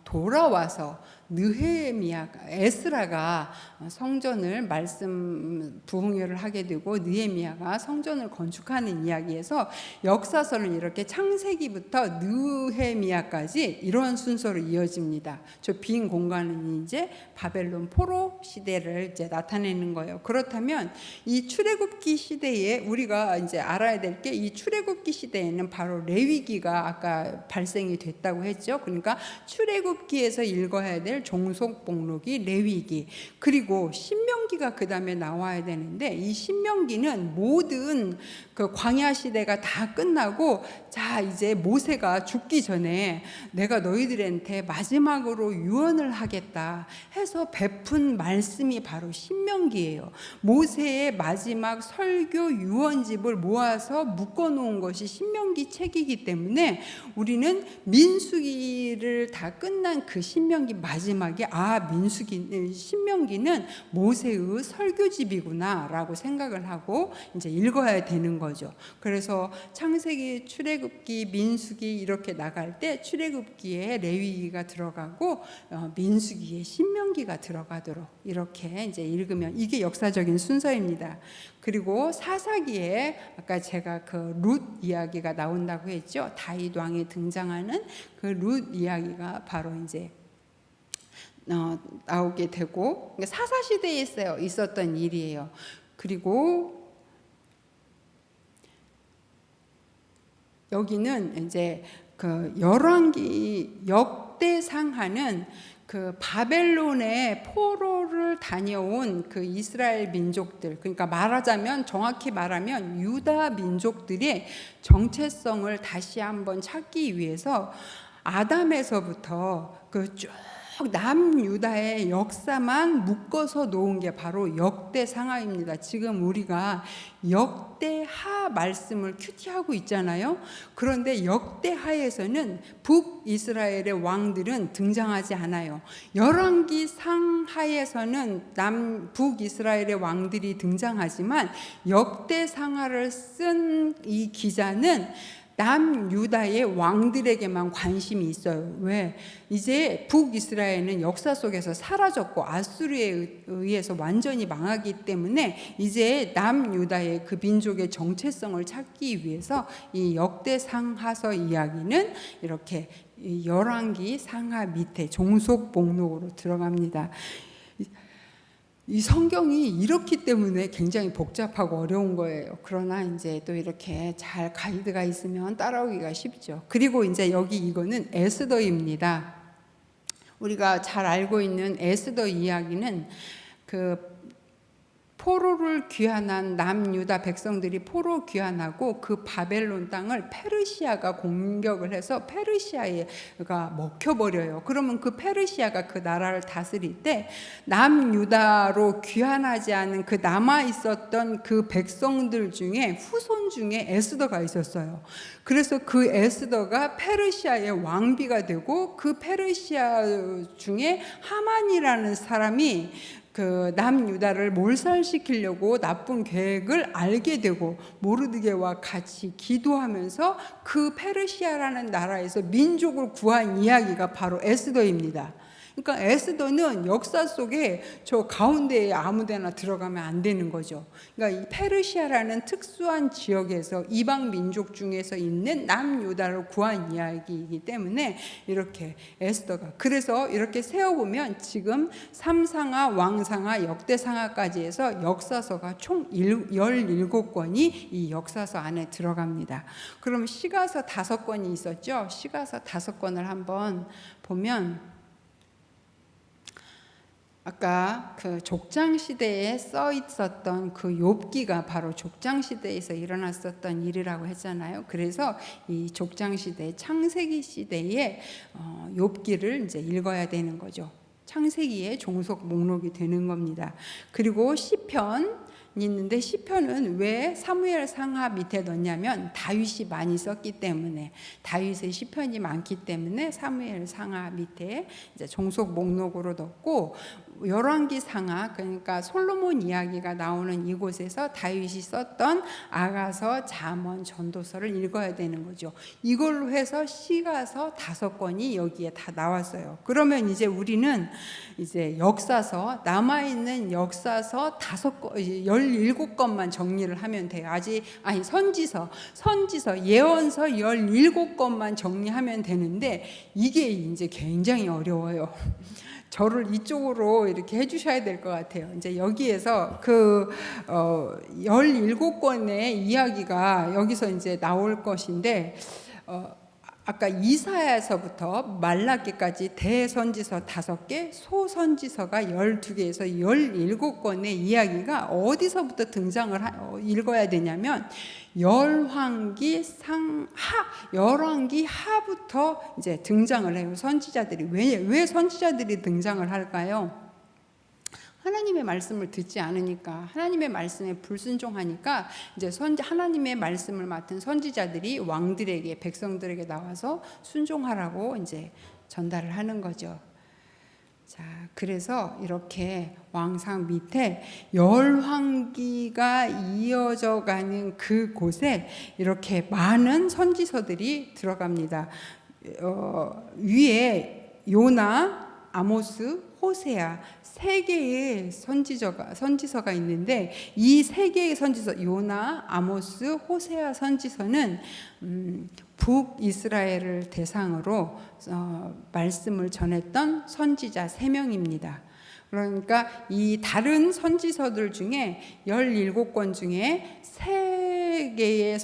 돌아와서 느헤미야가, 에스라가 성전을 말씀 부흥회를 하게 되고 느헤미야가 성전을 건축하는 이야기에서 역사서는 이렇게 창세기부터 느헤미야까지 이런 순서로 이어집니다. 저 빈 공간은 이제 바벨론 포로 시대를 이제 나타내는 거예요. 그렇다면 이 출애굽기 시대에 우리가 이제 알아야 될 게, 이 출애굽기 시대에는 바로 레위기가 아까 발생이 됐다고 했죠. 그러니까 출애굽기에서 읽어야 될 종속 목록이 레위기, 그리고 신명기가 그 다음에 나와야 되는데, 이 신명기는 모든 그 광야 시대가 다 끝나고, 자 이제 모세가 죽기 전에 내가 너희들한테 마지막으로 유언을 하겠다 해서 베푼 말씀이 바로 신명기예요. 모세의 마지막 설교 유언집을 모아서 묶어놓은 것이 신명기 책이기 때문에 우리는 민수기를 다 끝난 그 신명기 마지막에 신명기는 모세의 설교집이구나라고 생각을 하고 이제 읽어야 되는 거죠. 그래서 창세기, 출애굽기, 민수기 이렇게 나갈 때 출애굽기에 레위기가 들어가고 민수기에 신명기가 들어가도록 이렇게 이제 읽으면 이게 역사적인 순서입니다. 그리고 사사기에 아까 제가 그 룻 이야기가 나온다고 했죠. 다윗 왕이 등장하는 그 룻 이야기가 바로 이제 나오게 되고, 사사 시대에 있었던 일이에요. 그리고 여기는 이제 그 열왕기 역대상하는 그 바벨론의 포로를 다녀온 그 이스라엘 민족들, 그러니까 말하자면 정확히 말하면 유다 민족들의 정체성을 다시 한번 찾기 위해서 아담에서부터 그 쭉 남유다의 역사만 묶어서 놓은 게 바로 역대상하입니다. 지금 우리가 역대하 말씀을 큐티하고 있잖아요. 그런데 역대하에서는 북이스라엘의 왕들은 등장하지 않아요. 열왕기 상하에서는 북이스라엘의 왕들이 등장하지만 역대상하를 쓴 이 기자는 남유다의 왕들에게만 관심이 있어요. 왜? 이제 북이스라엘은 역사 속에서 사라졌고 아수르에 의해서 완전히 망하기 때문에 이제 남유다의 그 민족의 정체성을 찾기 위해서 이 역대상하서 이야기는 이렇게 열왕기 상하 밑에 종속 목록으로 들어갑니다. 이 성경이 이렇기 때문에 굉장히 복잡하고 어려운 거예요. 그러나 이제 또 이렇게 잘 가이드가 있으면 따라오기가 쉽죠. 그리고 이제 여기 이거는 에스더입니다. 우리가 잘 알고 있는 에스더 이야기는 그 포로를 귀환한 남유다 백성들이 포로 귀환하고 그 바벨론 땅을 페르시아가 공격을 해서 페르시아가 먹혀버려요. 그러면 그 페르시아가 그 나라를 다스릴 때 남유다로 귀환하지 않은 그 남아있었던 그 백성들 중에 후손 중에 에스더가 있었어요. 그래서 그 에스더가 페르시아의 왕비가 되고 그 페르시아 중에 하만이라는 사람이 그 남유다를 몰살시키려고 나쁜 계획을 알게 되고 모르드게와 같이 기도하면서 그 페르시아라는 나라에서 민족을 구한 이야기가 바로 에스더입니다. 그러니까 에스더는 역사 속에 저 가운데에 아무데나 들어가면 안 되는 거죠. 그러니까 이 페르시아라는 특수한 지역에서 이방 민족 중에서 있는 남유다를 구한 이야기이기 때문에 이렇게 에스더가, 그래서 이렇게 세어보면 지금 삼상하, 왕상하, 역대상하까지 해서 역사서가 총 17권이 이 역사서 안에 들어갑니다. 그럼 시가서 5권이 있었죠. 시가서 5권을 한번 보면 아까 그 족장 시대에 써 있었던 그 욥기가 바로 족장 시대에서 일어났었던 일이라고 했잖아요. 그래서 이 족장 시대, 창세기 시대에 욥기를 이제 읽어야 되는 거죠. 창세기의 종속 목록이 되는 겁니다. 그리고 시편 있는데 시편은 왜 사무엘 상하 밑에 넣냐면 다윗이 많이 썼기 때문에, 다윗의 시편이 많기 때문에 사무엘 상하 밑에 이제 종속 목록으로 넣고, 열왕기 상하, 그러니까 솔로몬 이야기가 나오는 이곳에서 다윗이 썼던 아가서, 잠언, 전도서를 읽어야 되는 거죠. 이걸로 해서 시가서 5권이 여기에 다 나왔어요. 그러면 이제 우리는 이제 역사서, 남아있는 역사서 17권만 정리를 하면 돼요. 선지서, 예언서 17권만 정리하면 되는데 이게 이제 굉장히 어려워요. 저를 이쪽으로 이렇게 해주셔야 될 것 같아요. 이제 여기에서 그 17권의 이야기가 여기서 이제 나올 것인데, 아까 이사야서부터 말라기까지 대선지서 5개, 소선지서가 12개에서 17권의 이야기가 어디서부터 읽어야 되냐면 열왕기 하부터 이제 등장을 해요. 선지자들이. 왜 선지자들이 등장을 할까요? 하나님의 말씀을 듣지 않으니까, 하나님의 말씀에 불순종하니까 이제 하나님의 말씀을 맡은 선지자들이 왕들에게, 백성들에게 나와서 순종하라고 이제 전달을 하는 거죠. 자, 그래서 이렇게 왕상 밑에 열왕기가 이어져 가는 그곳에 이렇게 많은 선지서들이 들어갑니다. 위에 요나, 아모스, 호세아 3개의 선지서가 있는데, 이 3개의 선지서, 요나, 아모스, 호세아 선지서는 북이스라엘을 대상으로 말씀을 전했던 선지자 3명입니다. 그러니까 이 다른 선지서들 중에 17권 중에 3개의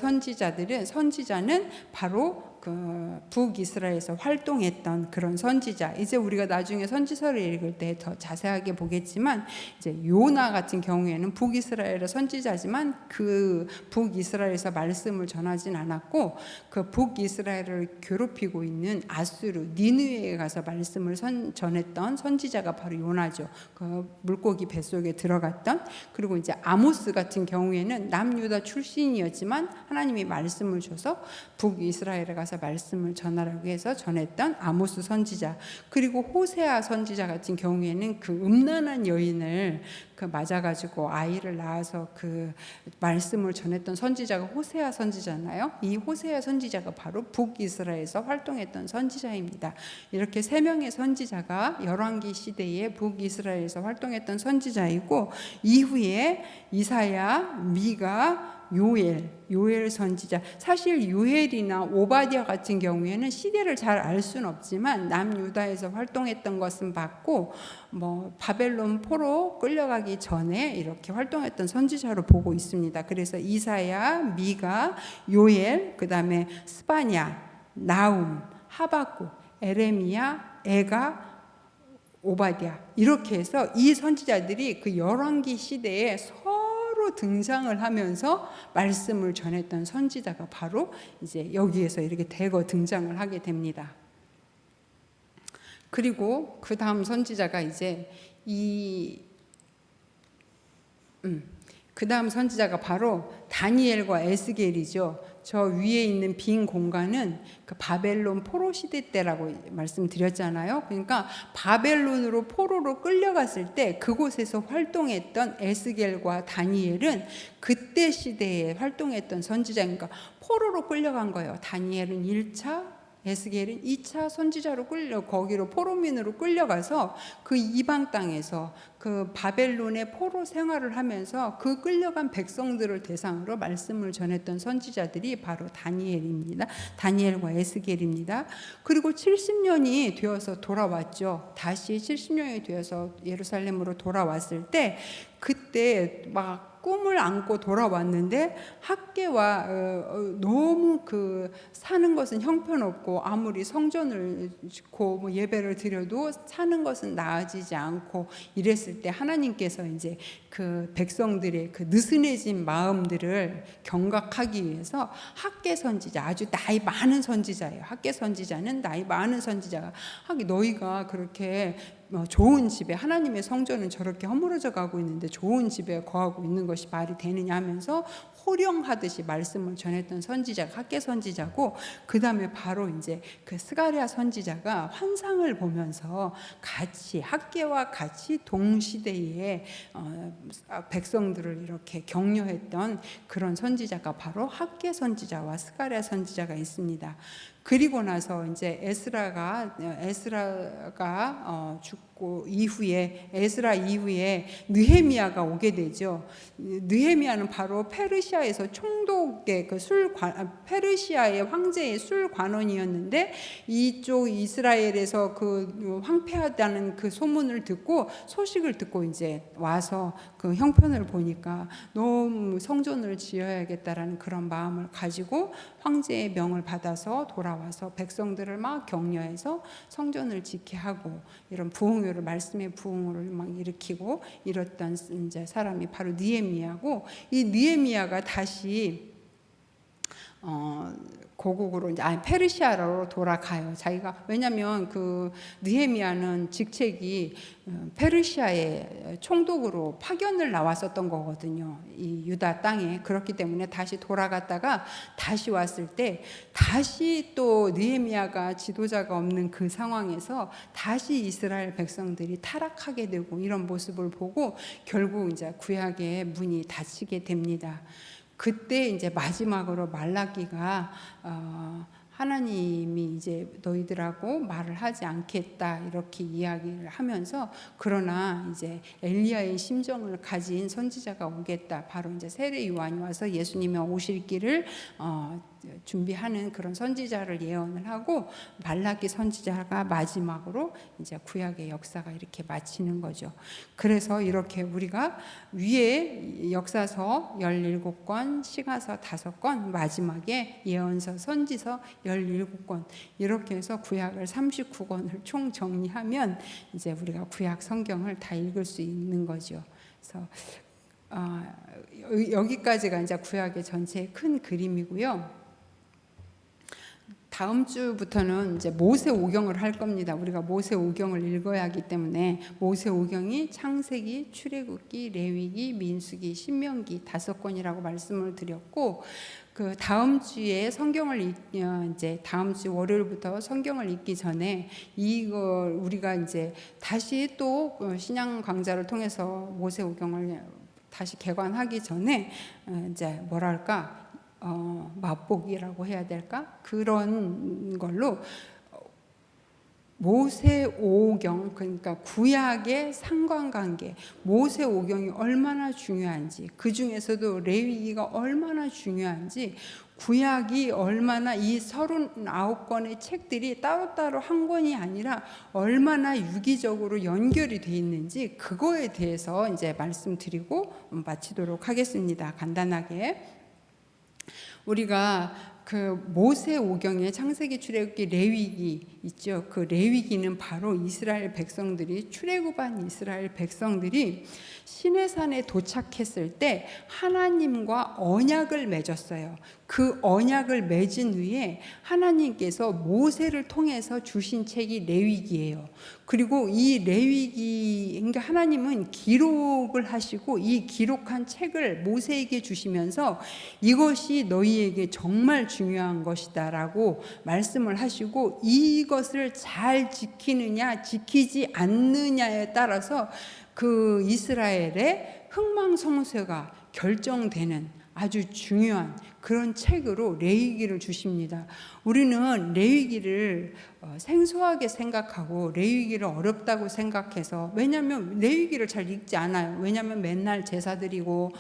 선지자는 바로 그 북이스라엘에서 활동했던 그런 선지자. 이제 우리가 나중에 선지서를 읽을 때 더 자세하게 보겠지만 이제 요나 같은 경우에는 북이스라엘의 선지자지만 그 북이스라엘에서 말씀을 전하진 않았고 그 북이스라엘을 괴롭히고 있는 아수르 니느웨에 가서 말씀을 전했던 선지자가 바로 요나죠. 그 물고기 뱃속에 들어갔던. 그리고 이제 아모스 같은 경우에는 남유다 출신이었지만 하나님이 말씀을 줘서 북이스라엘에 가서 말씀을 전하라고 해서 전했던 아모스 선지자. 그리고 호세아 선지자 같은 경우에는 그 음란한 여인을 그 맞아가지고 아이를 낳아서 그 말씀을 전했던 선지자가 호세아 선지자잖아요. 이 호세아 선지자가 바로 북이스라엘에서 활동했던 선지자입니다. 이렇게 세 명의 선지자가 열왕기 시대에 북이스라엘에서 활동했던 선지자이고, 이후에 이사야, 미가, 요엘 선지자. 사실 요엘이나 오바댜 같은 경우에는 시대를 잘 알 수는 없지만 남유다에서 활동했던 것은 맞고, 뭐 바벨론 포로 끌려가기 전에 이렇게 활동했던 선지자로 보고 있습니다. 그래서 이사야, 미가, 요엘, 그다음에 스바냐, 나움, 하박국, 에레미야, 에가, 오바댜, 이렇게 해서 이 선지자들이 그 열왕기 시대에 서로 등장을 하면서 말씀을 전했던 선지자가 바로 이제 여기에서 이렇게 대거 등장을 하게 됩니다. 그리고 그 다음 선지자가 이제 그 다음 선지자가 바로 다니엘과 에스겔이죠. 저 위에 있는 빈 공간은 그 바벨론 포로 시대 때라고 말씀드렸잖아요. 그러니까 바벨론으로 포로로 끌려갔을 때 그곳에서 활동했던 에스겔과 다니엘은 그때 시대에 활동했던 선지자니까 포로로 끌려간 거예요. 다니엘은 1차, 에스겔은 2차 선지자로 거기로 포로민으로 끌려가서 그 이방 땅에서 그 바벨론의 포로 생활을 하면서 그 끌려간 백성들을 대상으로 말씀을 전했던 선지자들이 바로 다니엘입니다. 다니엘과 에스겔입니다. 그리고 70년이 되어서 돌아왔죠. 다시 70년이 되어서 예루살렘으로 돌아왔을 때 그때 막 꿈을 안고 돌아왔는데 학계와 너무 그 사는 것은 형편없고 아무리 성전을 짓고 뭐 예배를 드려도 사는 것은 나아지지 않고 이랬을 때 하나님께서 이제 그 백성들의 그 느슨해진 마음들을 경각하기 위해서 학계 선지자, 아주 나이 많은 선지자예요. 학계 선지자는 나이 많은 선지자가 너희가 그렇게 좋은 집에, 하나님의 성전은 저렇게 허물어져 가고 있는데 좋은 집에 거하고 있는 것이 말이 되느냐 하면서 호령하듯이 말씀을 전했던 선지자가 학계 선지자고, 그 다음에 바로 이제 그 스가랴 선지자가 환상을 보면서 같이 학계와 같이 동시대에 백성들을 이렇게 격려했던 그런 선지자가 바로 학계 선지자와 스가랴 선지자가 있습니다. 그리고 나서 이제 에스라가 죽고 이후에 에스라 이후에 느헤미야가 오게 되죠. 느헤미야는 바로 페르시아에서 총독의 페르시아의 황제의 술 관원이었는데 이쪽 이스라엘에서 그 황폐하다는 그 소식을 듣고 이제 와서 그 형편을 보니까 너무 성전을 지어야겠다라는 그런 마음을 가지고 황제의 명을 받아서 돌아와서 백성들을 막 격려해서 성전을 짓게 하고 이런 부흥회를, 말씀의 부흥회를 막 일으키고 이랬던 이제 사람이 바로 느헤미야고, 이 느헤미야가 다시 고국으로 이제 페르시아로 돌아가요. 자기가, 왜냐하면 그 느헤미야는 직책이 페르시아의 총독으로 파견을 나왔었던 거거든요. 이 유다 땅에. 그렇기 때문에 다시 돌아갔다가 다시 왔을 때 다시 또 느헤미야가 지도자가 없는 그 상황에서 다시 이스라엘 백성들이 타락하게 되고 이런 모습을 보고 결국 이제 구약의 문이 닫히게 됩니다. 그때 이제 마지막으로 말라기가 하나님이 이제 너희들하고 말을 하지 않겠다 이렇게 이야기를 하면서, 그러나 이제 엘리야의 심정을 가진 선지자가 오겠다. 바로 이제 세례 요한이 와서 예수님이 오실 길을 준비하는 그런 선지자를 예언을 하고 말라기 선지자가 마지막으로 이제 구약의 역사가 이렇게 마치는 거죠. 그래서 이렇게 우리가 위에 역사서 17권, 시가서 5권, 마지막에 예언서, 선지서 17권 이렇게 해서 구약을 39권을 총 정리하면 이제 우리가 구약 성경을 다 읽을 수 있는 거죠. 그래서 여기까지가 이제 구약의 전체의 큰 그림이고요. 다음 주부터는 이제 모세오경을 할 겁니다. 우리가 모세오경을 읽어야 하기 때문에 모세오경이 창세기, 출애굽기, 레위기, 민수기, 신명기 5권이라고 말씀을 드렸고, 그 다음 주에 성경을 이제 다음 주 월요일부터 성경을 읽기 전에 이걸 우리가 이제 다시 또 신약 강좌를 통해서 모세오경을 다시 개관하기 전에 이제 뭐랄까 맛보기라고 해야 될까? 그런 걸로 모세오경, 그러니까 구약의 상관관계, 모세오경이 얼마나 중요한지, 그 중에서도 레위기가 얼마나 중요한지, 구약이 얼마나 이 39권의 책들이 따로따로 한 권이 아니라 얼마나 유기적으로 연결이 돼 있는지 그거에 대해서 이제 말씀드리고 마치도록 하겠습니다. 간단하게. 우리가 그 모세오경의 창세기, 출애굽기, 레위기 있죠. 그 레위기는 바로 이스라엘 백성들이 출애굽한 이스라엘 백성들이 시내산에 도착했을 때 하나님과 언약을 맺었어요. 그 언약을 맺은 후에 하나님께서 모세를 통해서 주신 책이 레위기예요. 그리고 이 레위기, 그러니까 하나님은 기록을 하시고 이 기록한 책을 모세에게 주시면서 이것이 너희에게 정말 중요한 것이다라고 말씀을 하시고 이것을 잘 지키느냐 지키지 않느냐에 따라서 그 이스라엘의 흥망성쇠가 결정되는 아주 중요한 그런 책으로 레위기를 주십니다. 우리는 레위기를 생소하게 생각하고 레위기를 어렵다고 생각해서, 왜냐하면 레위기를 잘 읽지 않아요. 왜냐하면 맨날 제사 드리고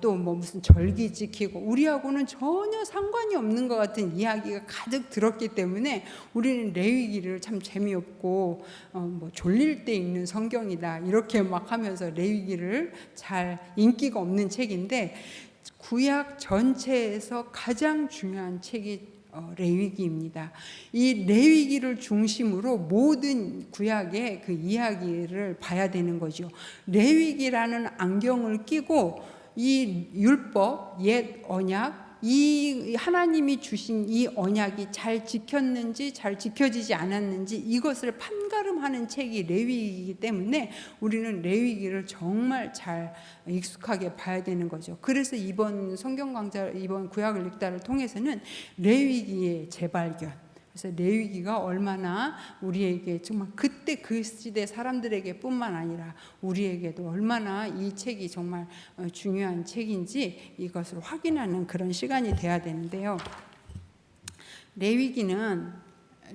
또 뭐 무슨 절기 지키고 우리하고는 전혀 상관이 없는 것 같은 이야기가 가득 들었기 때문에 우리는 레위기를 참 재미없고 뭐 졸릴 때 읽는 성경이다 이렇게 막 하면서 레위기를 잘 인기가 없는 책인데, 구약 전체에서 가장 중요한 책이 레위기입니다. 이 레위기를 중심으로 모든 구약의 그 이야기를 봐야 되는 거죠. 레위기라는 안경을 끼고 이 율법, 옛 언약, 이 하나님이 주신 이 언약이 잘 지켰는지 잘 지켜지지 않았는지 이것을 판가름하는 책이 레위기이기 때문에 우리는 레위기를 정말 잘 익숙하게 봐야 되는 거죠. 그래서 이번 성경 강좌, 이번 구약을 읽다를 통해서는 레위기의 재발견, 그래서 레위기가 얼마나 우리에게 정말 그때 그 시대 사람들에게 뿐만 아니라 우리에게도 얼마나 이 책이 정말 중요한 책인지 이것을 확인하는 그런 시간이 돼야 되는데요.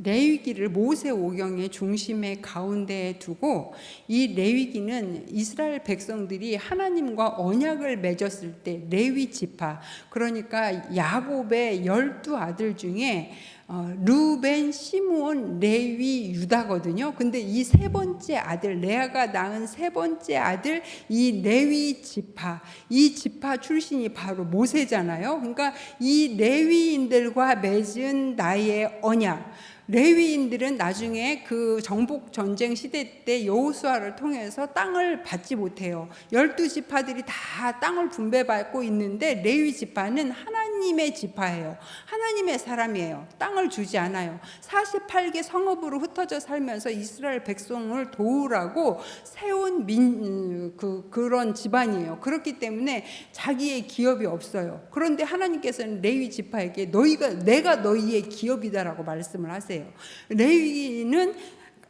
레위기를 모세오경의 중심의 가운데에 두고 이 레위기는 이스라엘 백성들이 하나님과 언약을 맺었을 때 레위 지파, 그러니까 야곱의 12아들 중에 르벤, 시므온, 레위, 유다거든요. 근데 이 세 번째 아들, 레아가 낳은 세 번째 아들 이 레위 지파, 이 지파 출신이 바로 모세잖아요. 그러니까 이 레위인들과 맺은 나의 언약, 레위인들은 나중에 그 정복 전쟁 시대 때 여호수아를 통해서 땅을 받지 못해요. 12지파들이 다 땅을 분배받고 있는데 레위 지파는 하나님의 지파예요. 하나님의 사람이에요. 땅을 주지 않아요. 48개 성읍으로 흩어져 살면서 이스라엘 백성을 도우라고 세운 그런 집안이에요. 그렇기 때문에 자기의 기업이 없어요. 그런데 하나님께서는 레위 지파에게 내가 너희의 기업이다라고 말씀을 하세요. 레위기는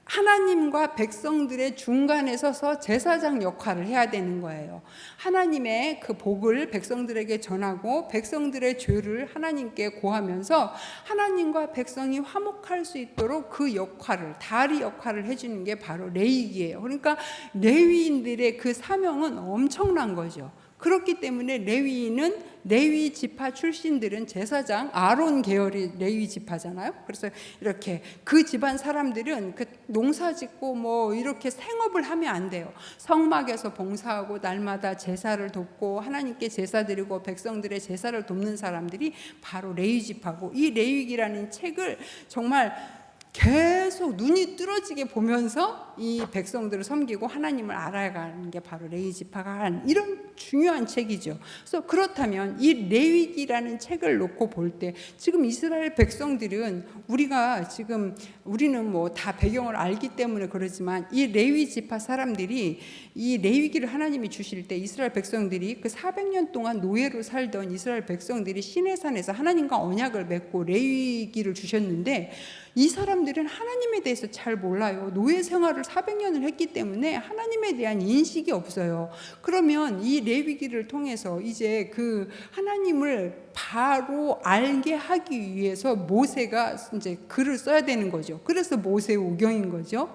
하나님과 백성들의 중간에 서서 제사장 역할을 해야 되는 거예요. 하나님의 그 복을 백성들에게 전하고 백성들의 죄를 하나님께 고하면서 하나님과 백성이 화목할 수 있도록 그 역할을, 다리 역할을 해주는 게 바로 레위기예요. 그러니까 레위인들의 그 사명은 엄청난 거죠. 그렇기 때문에 레위 지파 출신들은 제사장 아론 계열이 레위 지파잖아요. 그래서 이렇게 그 집안 사람들은 그 농사 짓고 뭐 이렇게 생업을 하면 안 돼요. 성막에서 봉사하고 날마다 제사를 돕고 하나님께 제사 드리고 백성들의 제사를 돕는 사람들이 바로 레위 지파고, 이 레위기라는 책을 정말 계속 눈이 뚫어지게 보면서 이 백성들을 섬기고 하나님을 알아가는 게 바로 레위 지파가 한 이런 중요한 책이죠. 그래서 그렇다면 이 레위기라는 책을 놓고 볼 때 지금 이스라엘 백성들은 우리는 뭐 다 배경을 알기 때문에 그러지만 이 레위 지파 사람들이 이 레위기를 하나님이 주실 때 이스라엘 백성들이 그 400년 동안 노예로 살던 이스라엘 백성들이 시내산에서 하나님과 언약을 맺고 레위기를 주셨는데, 이 사람들은 하나님에 대해서 잘 몰라요. 노예 생활을 400년을 했기 때문에 하나님에 대한 인식이 없어요. 그러면 이 레위기를 통해서 이제 그 하나님을 바로 알게 하기 위해서 모세가 이제 글을 써야 되는 거죠. 그래서 모세오경인 거죠.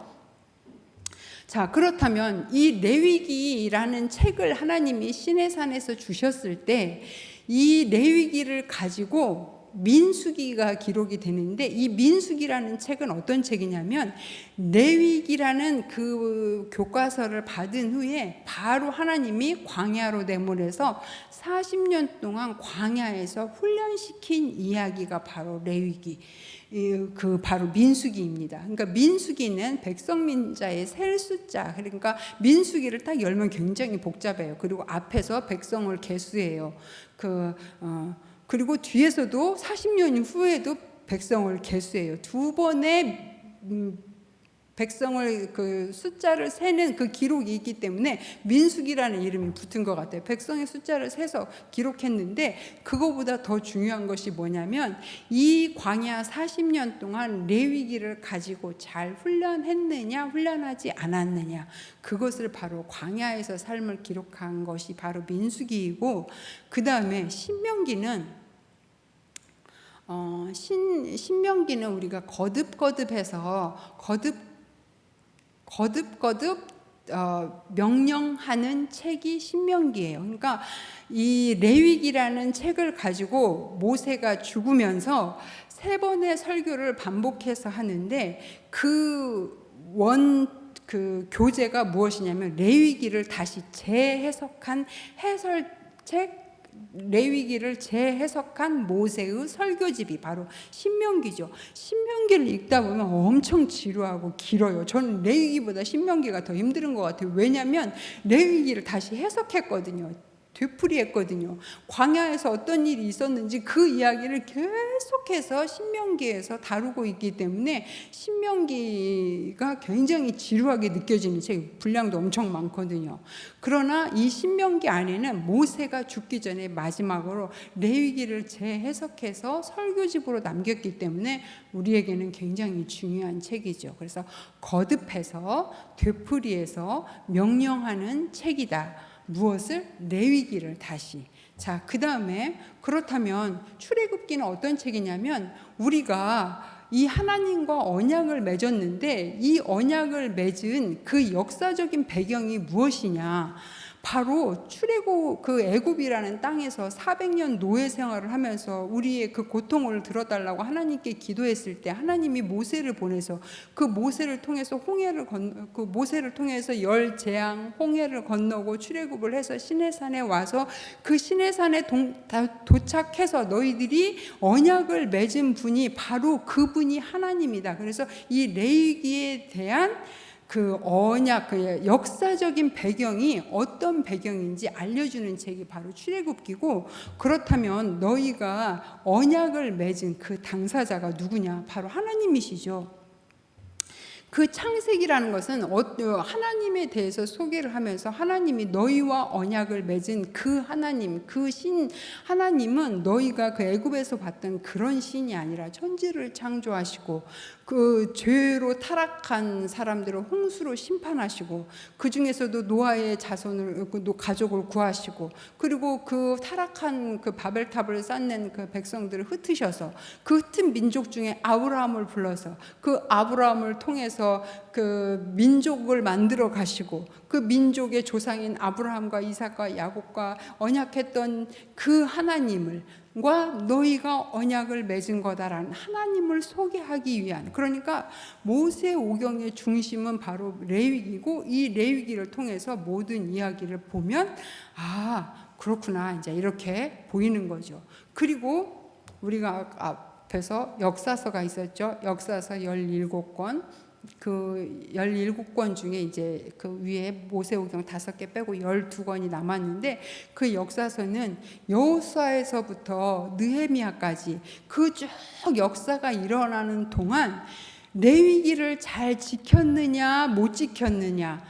자, 그렇다면 이 레위기라는 책을 하나님이 시내산에서 주셨을 때 이 레위기를 가지고 민수기가 기록이 되는데, 이 민수기라는 책은 어떤 책이냐면 레위기라는 그 교과서를 받은 후에 바로 하나님이 광야로 내보내서 40년 동안 광야에서 훈련시킨 이야기가 바로 레위기, 그 바로 민수기입니다. 그러니까 민수기는 백성민자의 셀 숫자, 그러니까 민수기를 딱 열면 굉장히 복잡해요. 그리고 앞에서 백성을 계수해요. 그리고 뒤에서도 40년 후에도 백성을 계수해요. 두 번의 백성을 그 숫자를 세는 그 기록이 있기 때문에 민수기라는 이름이 붙은 것 같아요. 백성의 숫자를 세서 기록했는데, 그거보다 더 중요한 것이 뭐냐면 이 광야 40년 동안 레위기를 가지고 잘 훈련했느냐 훈련하지 않았느냐, 그것을 바로 광야에서 삶을 기록한 것이 바로 민수기이고, 그 다음에 신명기는 우리가 거듭해서 명령하는 책이 신명기예요. 그러니까 이 레위기라는 책을 가지고 모세가 죽으면서 3번의 설교를 반복해서 하는데, 그 교재가 무엇이냐면 레위기를 다시 재해석한 해설책, 레위기를 재해석한 모세의 설교집이 바로 신명기죠. 신명기를 읽다 보면 엄청 지루하고 길어요. 저는 레위기보다 신명기가 더 힘든 것 같아요. 왜냐하면 레위기를 다시 해석했거든요. 되풀이했거든요. 광야에서 어떤 일이 있었는지 그 이야기를 계속해서 신명기에서 다루고 있기 때문에 신명기가 굉장히 지루하게 느껴지는 책, 분량도 엄청 많거든요. 그러나 이 신명기 안에는 모세가 죽기 전에 마지막으로 레위기를 재해석해서 설교집으로 남겼기 때문에 우리에게는 굉장히 중요한 책이죠. 그래서 거듭해서 되풀이해서 명령하는 책이다. 무엇을? 레위기를 다시. 자, 그 다음에 그렇다면 출애굽기는 어떤 책이냐면, 우리가 이 하나님과 언약을 맺었는데 이 언약을 맺은 그 역사적인 배경이 무엇이냐, 바로 그 애굽이라는 땅에서 400년 노예 생활을 하면서 우리의 그 고통을 들어달라고 하나님께 기도했을 때 하나님이 모세를 보내서 그 모세를 통해서 모세를 통해서 열 재앙 홍해를 건너고 출애굽을 해서 시내산에 와서 그 시내산에 도착해서 너희들이 언약을 맺은 분이 바로 그분이 하나님이다. 그래서 이 레위기에 대한 그 언약, 그 역사적인 배경이 어떤 배경인지 알려주는 책이 바로 출애굽기고, 그렇다면 너희가 언약을 맺은 그 당사자가 누구냐? 바로 하나님이시죠. 그 창세기라는 것은 하나님에 대해서 소개를 하면서 하나님이 너희와 언약을 맺은 그 하나님, 그 신 하나님은 너희가 그 애굽에서 봤던 그런 신이 아니라 천지를 창조하시고 그 죄로 타락한 사람들을 홍수로 심판하시고 그 중에서도 노아의 자손을 가족을 구하시고, 그리고 그 타락한 그 바벨탑을 쌓는 그 백성들을 흩으셔서 그 흩은 민족 중에 아브라함을 불러서 그 아브라함을 통해서 하나님께서 그 민족을 만들어 가시고 그 민족의 조상인 아브라함과 이삭과 야곱과 언약했던 그 하나님과 너희가 언약을 맺은 거다라는 하나님을 소개하기 위한, 그러니까 모세오경의 중심은 바로 레위기고, 이 레위기를 통해서 모든 이야기를 보면 그렇구나 이제 이렇게 보이는 거죠. 그리고 우리가 앞에서 역사서가 있었죠. 역사서 17권. 그 17권 중에 이제 그 위에 모세오경 5개 빼고 12권이 남았는데, 그 역사서는 여호수아에서부터 느헤미야까지 그 쭉 역사가 일어나는 동안 레위기를 잘 지켰느냐 못 지켰느냐,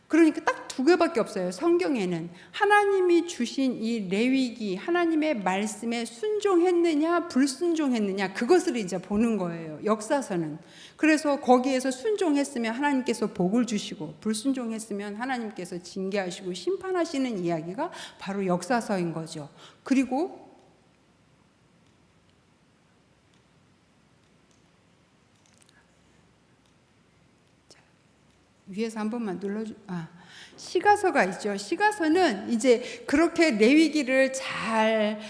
그러니까 딱 2개밖에 없어요. 성경에는 하나님이 주신 이 레위기, 하나님의 말씀에 순종했느냐 불순종했느냐, 그것을 이제 보는 거예요, 역사서는. 그래서 거기에서 순종했으면 하나님께서 복을 주시고, 불순종했으면 하나님께서 징계하시고 심판하시는 이야기가 바로 역사서인 거죠. 그리고 위에서 한 번만 눌러주. 시가서가 있죠. 시가서는 이제 그렇게 레위기를 잘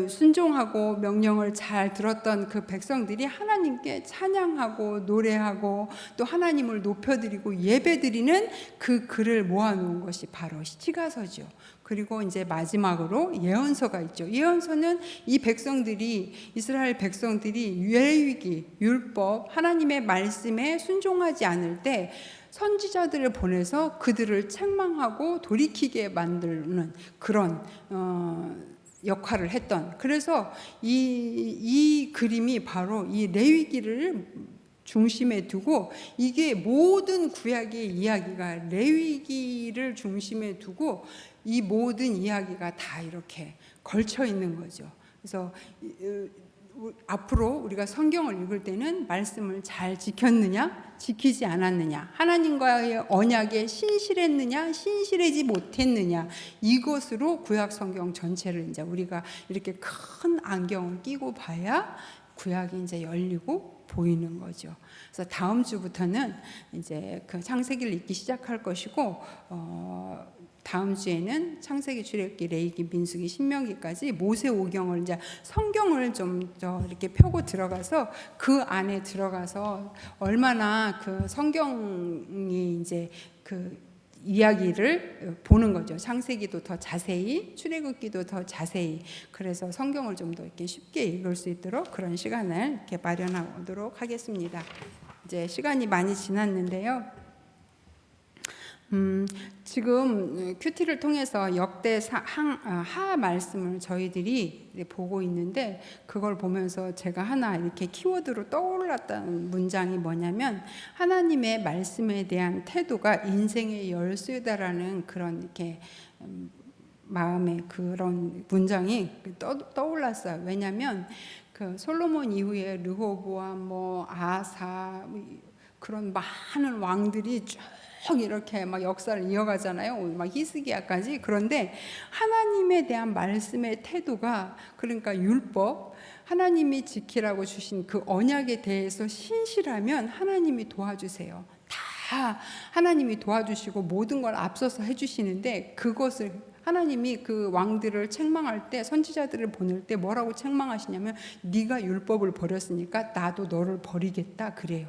순종하고 명령을 잘 들었던 그 백성들이 하나님께 찬양하고 노래하고 또 하나님을 높여드리고 예배드리는 그 글을 모아놓은 것이 바로 시가서죠. 그리고 이제 마지막으로 예언서가 있죠. 예언서는 이 백성들이, 이스라엘 백성들이 레위기, 율법, 하나님의 말씀에 순종하지 않을 때 선지자들을 보내서 그들을 책망하고 돌이키게 만드는 그런 역할을 했던, 그래서 이 그림이 바로 이 레위기를 중심에 두고, 이게 모든 구약의 이야기가 레위기를 중심에 두고 이 모든 이야기가 다 이렇게 걸쳐 있는 거죠. 그래서 앞으로 우리가 성경을 읽을 때는 말씀을 잘 지켰느냐 지키지 않았느냐, 하나님과의 언약에 신실했느냐 신실하지 못했느냐, 이것으로 구약 성경 전체를 이제 우리가 이렇게 큰 안경을 끼고 봐야 구약이 이제 열리고 보이는 거죠. 그래서 다음 주부터는 이제 그 창세기를 읽기 시작할 것이고, 다음 주에는 창세기, 출애굽기, 레위기, 민수기, 신명기까지 모세오경을 이제 성경을 좀 더 이렇게 펴고 들어가서 그 안에 들어가서 얼마나 그 성경이 이제 그 이야기를 보는 거죠. 창세기도 더 자세히, 출애굽기도 더 자세히. 그래서 성경을 좀 더 이렇게 쉽게 읽을 수 있도록 그런 시간을 이렇게 마련하도록 하겠습니다. 이제 시간이 많이 지났는데요. 지금 큐티를 통해서 역대 하 말씀을 저희들이 보고 있는데, 그걸 보면서 제가 하나 이렇게 키워드로 떠올랐던 문장이 뭐냐면, 하나님의 말씀에 대한 태도가 인생의 열쇠다라는 그런 이렇게 마음의 그런 문장이 떠올랐어요. 왜냐하면 그 솔로몬 이후에 르호보암, 아사, 그런 많은 왕들이 쭉 이렇게 막 역사를 이어가잖아요. 막 히스기야까지. 그런데 하나님에 대한 말씀의 태도가, 그러니까 율법, 하나님이 지키라고 주신 그 언약에 대해서 신실하면 하나님이 도와주세요. 다 하나님이 도와주시고 모든 걸 앞서서 해주시는데, 그것을 하나님이 그 왕들을 책망할 때, 선지자들을 보낼 때 뭐라고 책망하시냐면, 네가 율법을 버렸으니까 나도 너를 버리겠다 그래요.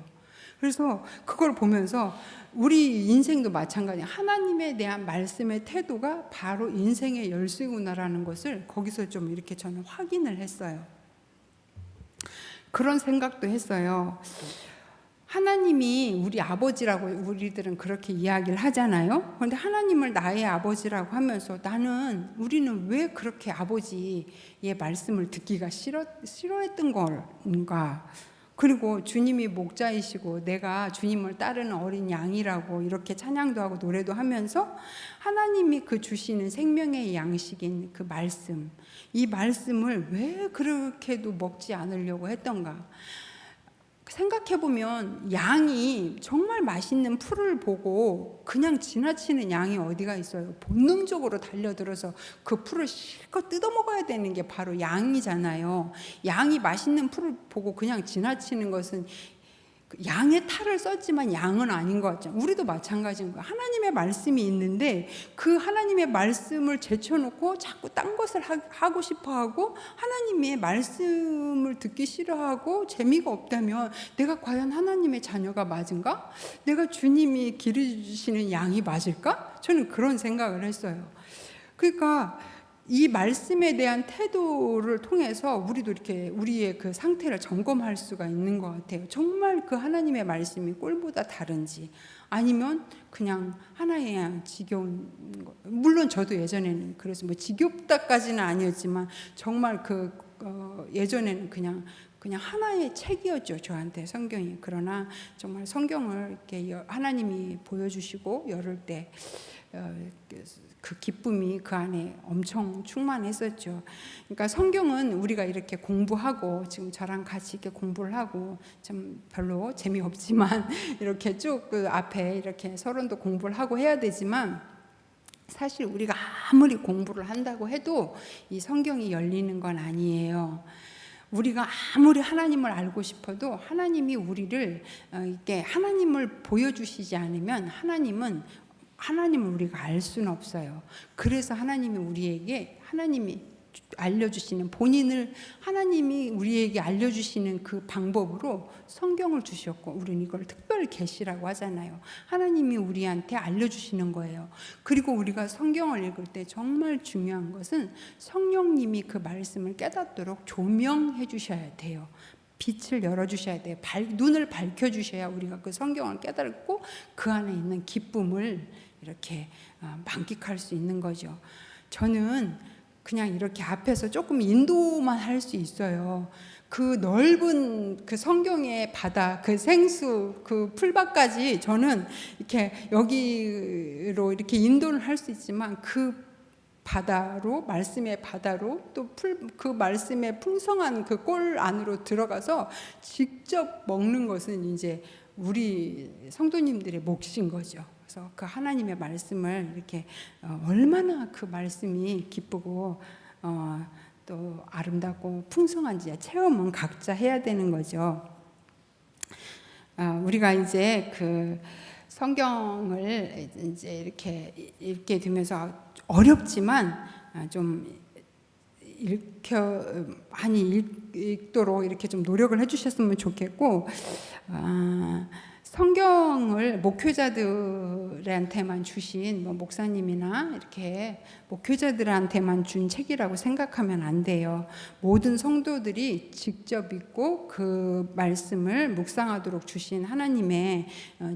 그래서 그걸 보면서 우리 인생도 마찬가지예요. 하나님에 대한 말씀의 태도가 바로 인생의 열쇠구나라는 것을 거기서 좀 이렇게 저는 확인을 했어요. 그런 생각도 했어요. 하나님이 우리 아버지라고 우리들은 그렇게 이야기를 하잖아요. 그런데 하나님을 나의 아버지라고 하면서 우리는 왜 그렇게 아버지의 말씀을 듣기가 싫어했던 건가? 그리고 주님이 목자이시고 내가 주님을 따르는 어린 양이라고 이렇게 찬양도 하고 노래도 하면서, 하나님이 그 주시는 생명의 양식인 그 말씀, 이 말씀을 왜 그렇게도 먹지 않으려고 했던가? 생각해보면 양이 정말 맛있는 풀을 보고 그냥 지나치는 양이 어디가 있어요. 본능적으로 달려들어서 그 풀을 실컷 뜯어먹어야 되는 게 바로 양이잖아요. 양이 맛있는 풀을 보고 그냥 지나치는 것은 양의 탈을 썼지만 양은 아닌 것 같죠. 우리도 마찬가지인 거예요. 하나님의 말씀이 있는데 그 하나님의 말씀을 제쳐놓고 자꾸 딴 것을 하고 싶어하고 하나님의 말씀을 듣기 싫어하고 재미가 없다면 내가 과연 하나님의 자녀가 맞은가? 내가 주님이 기르주시는 양이 맞을까? 저는 그런 생각을 했어요. 그러니까 이 말씀에 대한 태도를 통해서 우리도 이렇게 우리의 그 상태를 점검할 수가 있는 것 같아요. 정말 그 하나님의 말씀이 꼴보다 다른지, 아니면 그냥 하나의 양 지겨운 거. 물론 저도 예전에는 그래서 뭐 지겹다까지는 아니었지만 정말 예전에는 그냥 하나의 책이었죠, 저한테 성경이. 그러나 정말 성경을 이렇게 하나님이 보여주시고 열을 때 그 기쁨이 그 안에 엄청 충만했었죠. 그러니까 성경은 우리가 이렇게 공부하고, 지금 저랑 같이 이렇게 공부를 하고, 좀 별로 재미없지만 이렇게 쭉 그 앞에 이렇게 서론도 공부를 하고 해야 되지만, 사실 우리가 아무리 공부를 한다고 해도 이 성경이 열리는 건 아니에요. 우리가 아무리 하나님을 알고 싶어도 하나님이 우리를 이렇게 하나님을 보여주시지 않으면 하나님을 우리가 알 수는 없어요. 그래서 하나님이 우리에게 알려주시는 본인을 하나님이 우리에게 알려주시는 그 방법으로 성경을 주셨고, 우리는 이걸 특별 계시라고 하잖아요. 하나님이 우리한테 알려주시는 거예요. 그리고 우리가 성경을 읽을 때 정말 중요한 것은 성령님이 그 말씀을 깨닫도록 조명해 주셔야 돼요. 빛을 열어주셔야 돼요. 눈을 밝혀주셔야 우리가 그 성경을 깨닫고 그 안에 있는 기쁨을 이렇게 만끽할 수 있는 거죠. 저는 그냥 이렇게 앞에서 조금 인도만 할 수 있어요. 그 넓은 그 성경의 바다, 그 생수, 그 풀밭까지 저는 이렇게 여기로 이렇게 인도를 할 수 있지만, 그 바다로, 말씀의 바다로, 또 그 말씀의 풍성한 그 골 안으로 들어가서 직접 먹는 것은 이제 우리 성도님들의 몫인 거죠. 그래서 그 하나님의 말씀을 이렇게 얼마나 그 말씀이 기쁘고 또 아름답고 풍성한지 체험은 각자 해야 되는 거죠. 우리가 이제 그 성경을 이제 이렇게 읽게 되면서 어렵지만 좀 많이 읽도록 이렇게 좀 노력을 해주셨으면 좋겠고, 성경을 목회자들한테만 주신, 뭐 목사님이나 이렇게 목회자들한테만 준 책이라고 생각하면 안 돼요. 모든 성도들이 직접 읽고 그 말씀을 묵상하도록 주신 하나님의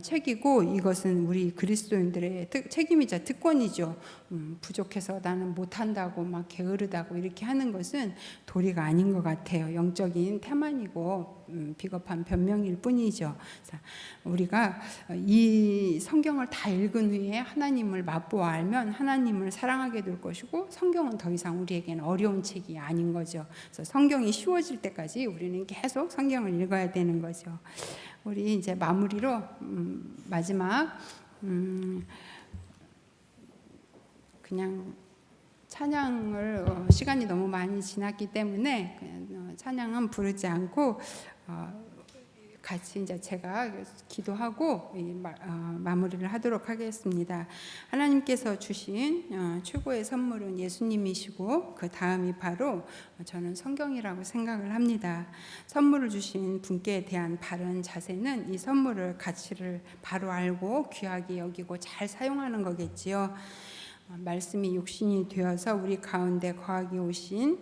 책이고, 이것은 우리 그리스도인들의 책임이자 특권이죠. 부족해서 나는 못한다고 막 게으르다고 이렇게 하는 것은 도리가 아닌 것 같아요. 영적인 태만이고 비겁한 변명일 뿐이죠. 자, 우리가 이 성경을 다 읽은 후에 하나님을 맛보아 알면 하나님을 사랑하게 될 것이고, 성경은 더 이상 우리에게는 어려운 책이 아닌 거죠. 그래서 성경이 쉬워질 때까지 우리는 계속 성경을 읽어야 되는 거죠. 우리 이제 마무리로 마지막 그냥 찬양을 시간이 너무 많이 지났기 때문에 그냥 찬양은 부르지 않고 같이 이제 제가 기도하고 마무리를 하도록 하겠습니다. 하나님께서 주신 최고의 선물은 예수님이시고, 그 다음이 바로 저는 성경이라고 생각을 합니다. 선물을 주신 분께 대한 바른 자세는 이 선물을 가치를 바로 알고 귀하게 여기고 잘 사용하는 거겠지요. 말씀이 육신이 되어서 우리 가운데 거하게 오신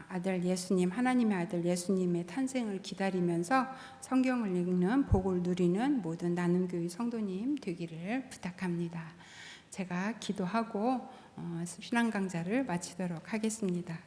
아들 예수님, 하나님의 아들 예수님의 탄생을 기다리면서 성경을 읽는 복을 누리는 모든 나눔교회 성도님 되기를 부탁합니다. 제가 기도하고 신앙 강좌를 마치도록 하겠습니다.